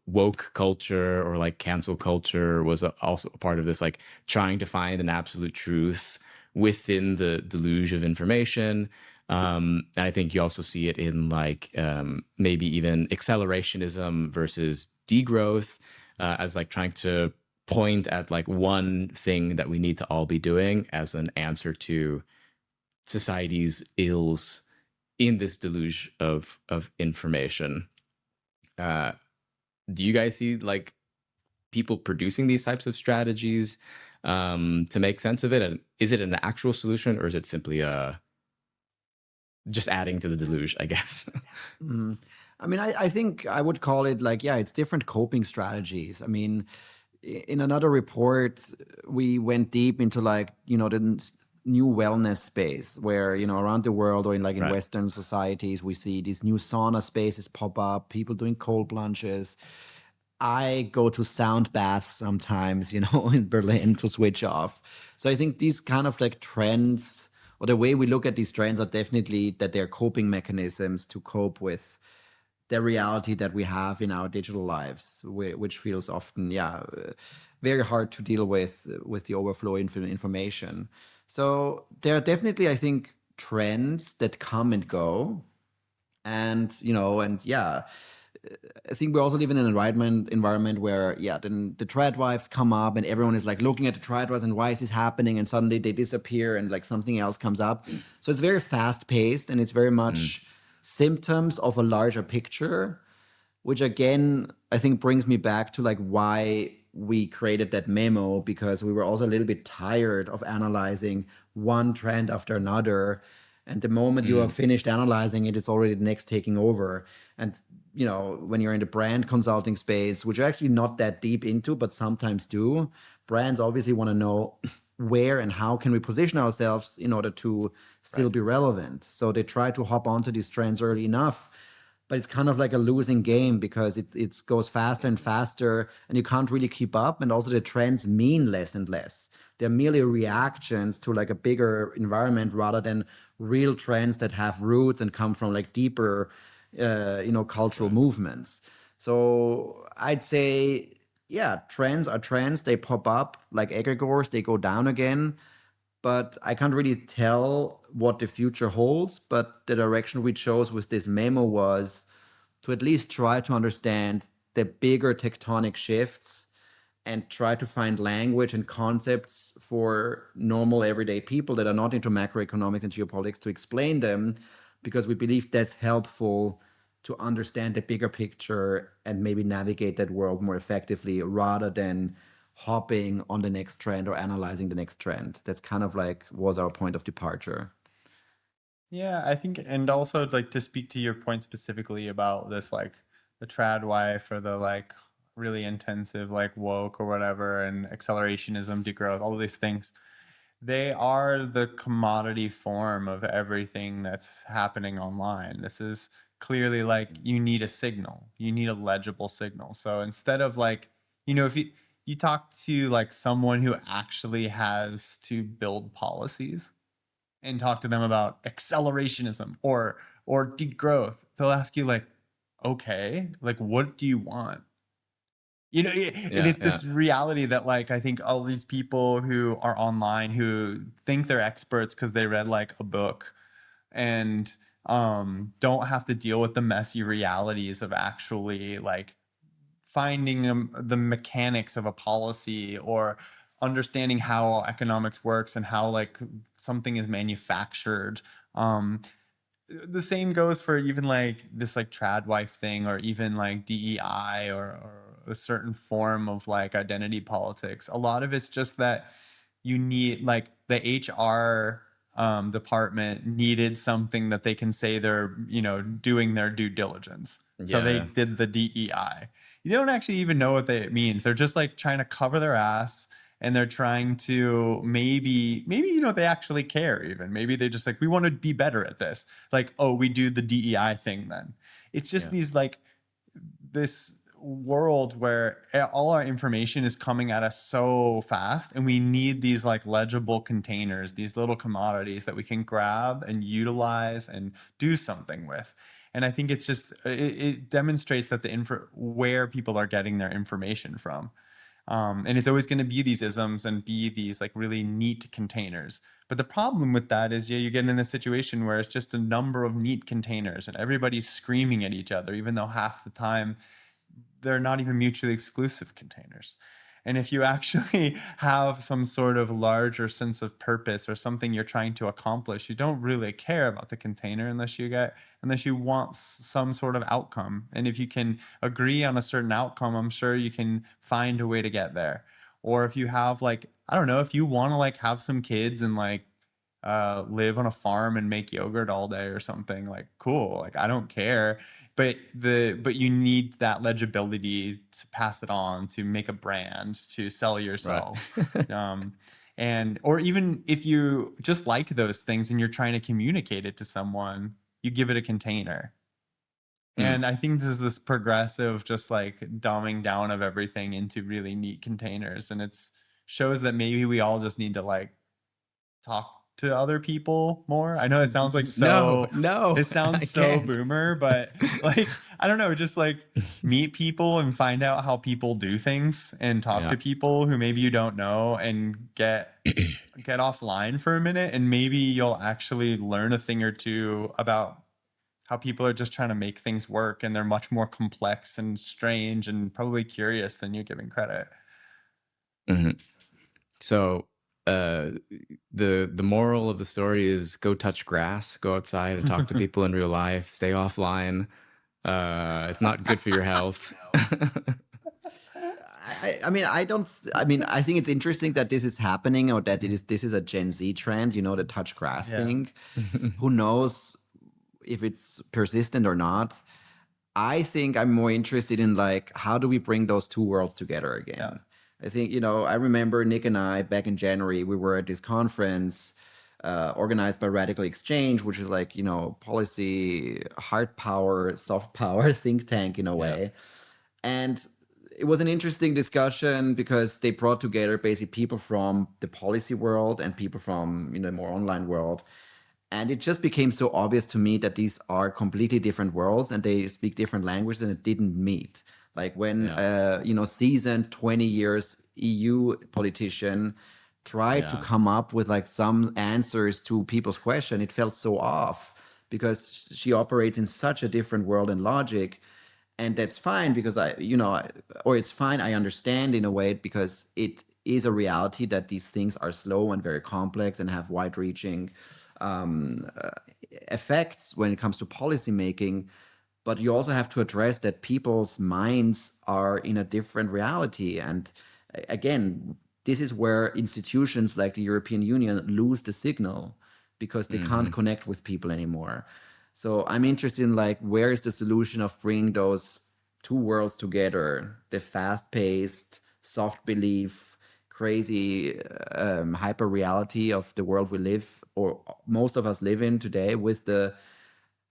woke culture or like cancel culture was also a part of this, like trying to find an absolute truth within the deluge of information. And I think you also see it in like maybe even accelerationism versus degrowth, as like trying to point at like one thing that we need to all be doing as an answer to society's ills in this deluge of information. Do you guys see like people producing these types of strategies to make sense of it? And is it an actual solution, or is it simply just adding to the deluge, I guess? I mean, I think I would call it like, yeah, it's different coping strategies. I mean, in another report, we went deep into like, the new wellness space where, around the world, or in like in Right. Western societies, we see these new sauna spaces pop up, people doing cold plunges. I go to sound baths sometimes, in Berlin to switch off. So I think these kind of like trends, or the way we look at these trends, are definitely that they're coping mechanisms to cope with the reality that we have in our digital lives, which feels often, very hard to deal with the overflow information. So there are definitely, I think, trends that come and go, and I think we also live in an environment where, then the tradwives come up and everyone is like looking at the tradwives and why is this happening? And suddenly they disappear and like something else comes up. So it's very fast paced and it's very much symptoms of a larger picture, which again, I think brings me back to like why we created that memo, because we were also a little bit tired of analyzing one trend after another. And the moment you are finished analyzing it, it's already the next taking over. And when you're in the brand consulting space, which you're actually not that deep into, but sometimes do, brands obviously want to know where and how can we position ourselves in order to still be relevant. So they try to hop onto these trends early enough, but it's kind of like a losing game because it goes faster and faster and you can't really keep up. And also the trends mean less and less. They're merely reactions to like a bigger environment rather than real trends that have roots and come from like deeper cultural movements. So I'd say, trends are trends. They pop up like egregores, they go down again. But I can't really tell what the future holds. But the direction we chose with this memo was to at least try to understand the bigger tectonic shifts and try to find language and concepts for normal everyday people that are not into macroeconomics and geopolitics to explain them, because we believe that's helpful to understand the bigger picture and maybe navigate that world more effectively rather than hopping on the next trend or analyzing the next trend. That's kind of like was our point of departure. Yeah, I think, and also like to speak to your point specifically about this, like the trad wife or the like really intensive like woke or whatever, and accelerationism, degrowth, all of these things, they are the commodity form of everything that's happening online. This is clearly like you need a signal, you need a legible signal. So instead of like, if you talk to like someone who actually has to build policies and talk to them about accelerationism or degrowth, they'll ask you like, okay, like what do you want? And it's this reality that like I think all these people who are online who think they're experts because they read like a book and don't have to deal with the messy realities of actually like finding the mechanics of a policy or understanding how economics works and how like something is manufactured. The same goes for even like this like trad wife thing, or even like DEI, or a certain form of like identity politics. A lot of it's just that you need like the HR department needed something that they can say they're doing their due diligence. So they did the DEI. You don't actually even know what it means. They're just like trying to cover their ass, and they're trying to maybe they actually care. Even maybe they just like, we want to be better at this. Like, oh, we do the DEI thing then. It's just these like this world where all our information is coming at us so fast, and we need these like legible containers, these little commodities that we can grab and utilize and do something with. And I think it's just it demonstrates that where people are getting their information from. And it's always going to be these isms and be these like really neat containers. But the problem with that is you get in a situation where it's just a number of neat containers and everybody's screaming at each other, even though half the time they're not even mutually exclusive containers. And if you actually have some sort of larger sense of purpose or something you're trying to accomplish, you don't really care about the container unless you want some sort of outcome. And if you can agree on a certain outcome, I'm sure you can find a way to get there. Or if you have like, I don't know, if you want to like have some kids and like live on a farm and make yogurt all day or something, like cool, like I don't care. But you need that legibility to pass it on, to make a brand, to sell yourself. Right. And or even if you just like those things and you're trying to communicate it to someone, you give it a container. And I think this is this progressive just like dumbing down of everything into really neat containers. And it's shows that maybe we all just need to like talk to other people more. I know it sounds like no, it sounds so boomer, but like I don't know, just like meet people and find out how people do things and talk to people who maybe you don't know, and get offline for a minute, and maybe you'll actually learn a thing or two about how people are just trying to make things work, and they're much more complex and strange and probably curious than you're giving credit. Hmm. So the moral of the story is go touch grass, go outside and talk to people in real life, stay offline. It's not good for your health. I mean, I don't. I mean, I think it's interesting that this is happening, or that this is a Gen Z trend. You know, the touch grass Yeah. thing. Who knows if it's persistent or not? I think I'm more interested in like, how do we bring those two worlds together again? Yeah. I think, you know, I remember Nick and I back in January, we were at this conference organized by Radical Exchange, which is like, you know, policy, hard power, soft power think tank in a way. And it was an interesting discussion because they brought together basically people from the policy world and people from, you know, more online world. And it just became so obvious to me that these are completely different worlds and they speak different languages and it didn't meet. Like when, you know, seasoned 20 years EU politician tried to come up with like some answers to people's question, it felt so off because she operates in such a different world and logic. And that's fine because or it's fine, I understand in a way because it is a reality that these things are slow and very complex and have wide-reaching effects when it comes to policy making. But you also have to address that people's minds are in a different reality. And again, this is where institutions like the European Union lose the signal because they can't connect with people anymore. So I'm interested in like, where is the solution of bringing those two worlds together? The fast-paced, soft belief, crazy hyper reality of the world we live, or most of us live in today, with the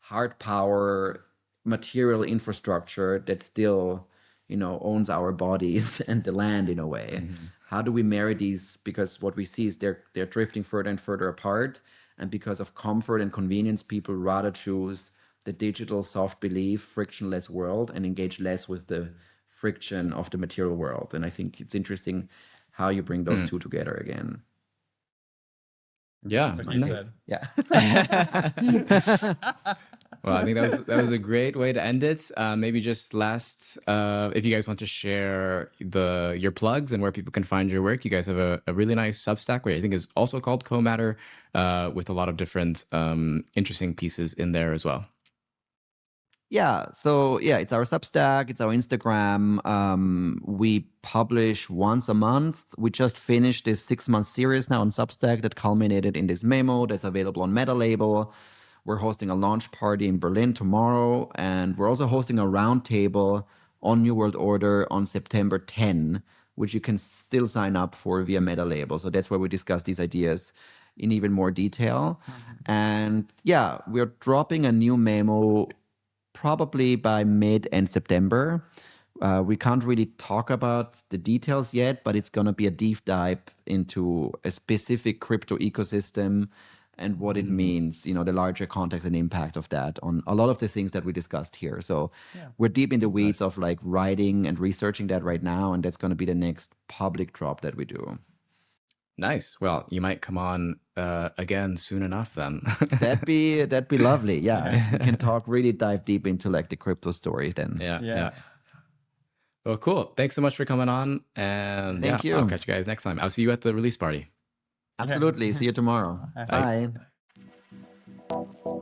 hard power material infrastructure that still, you know, owns our bodies and the land in a way. How do we marry these? Because what we see is they're drifting further and further apart, and because of comfort and convenience, people rather choose the digital soft belief frictionless world and engage less with the friction of the material world. And I think it's interesting how you bring those two together again. Yeah. That's what you said. Yeah. Well, I think that was a great way to end it. Maybe just last, if you guys want to share your plugs and where people can find your work. You guys have a really nice Substack, which I think is also called Co-Matter, with a lot of different interesting pieces in there as well. Yeah, so yeah, it's our Substack, it's our Instagram. We publish once a month. We just finished this 6-month series now on Substack that culminated in this memo that's available on Meta Label. We're hosting a launch party in Berlin tomorrow, and we're also hosting a roundtable on New World Order on September 10, which you can still sign up for via Meta Label. So that's where we discuss these ideas in even more detail. And yeah, we're dropping a new memo probably by mid-end September. We can't really talk about the details yet, but it's going to be a deep dive into a specific crypto ecosystem and what it means, you know, the larger context and impact of that on a lot of the things that we discussed here. So we're deep in the weeds of like writing and researching that right now, and that's going to be the next public drop that we do. Nice. Well, you might come on again soon enough then. That'd be lovely. Yeah. We can dive deep into like the crypto story then. Yeah. Well, cool. Thanks so much for coming on. And Thank you. I'll catch you guys next time. I'll see you at the release party. Absolutely. See you tomorrow. Bye. Bye.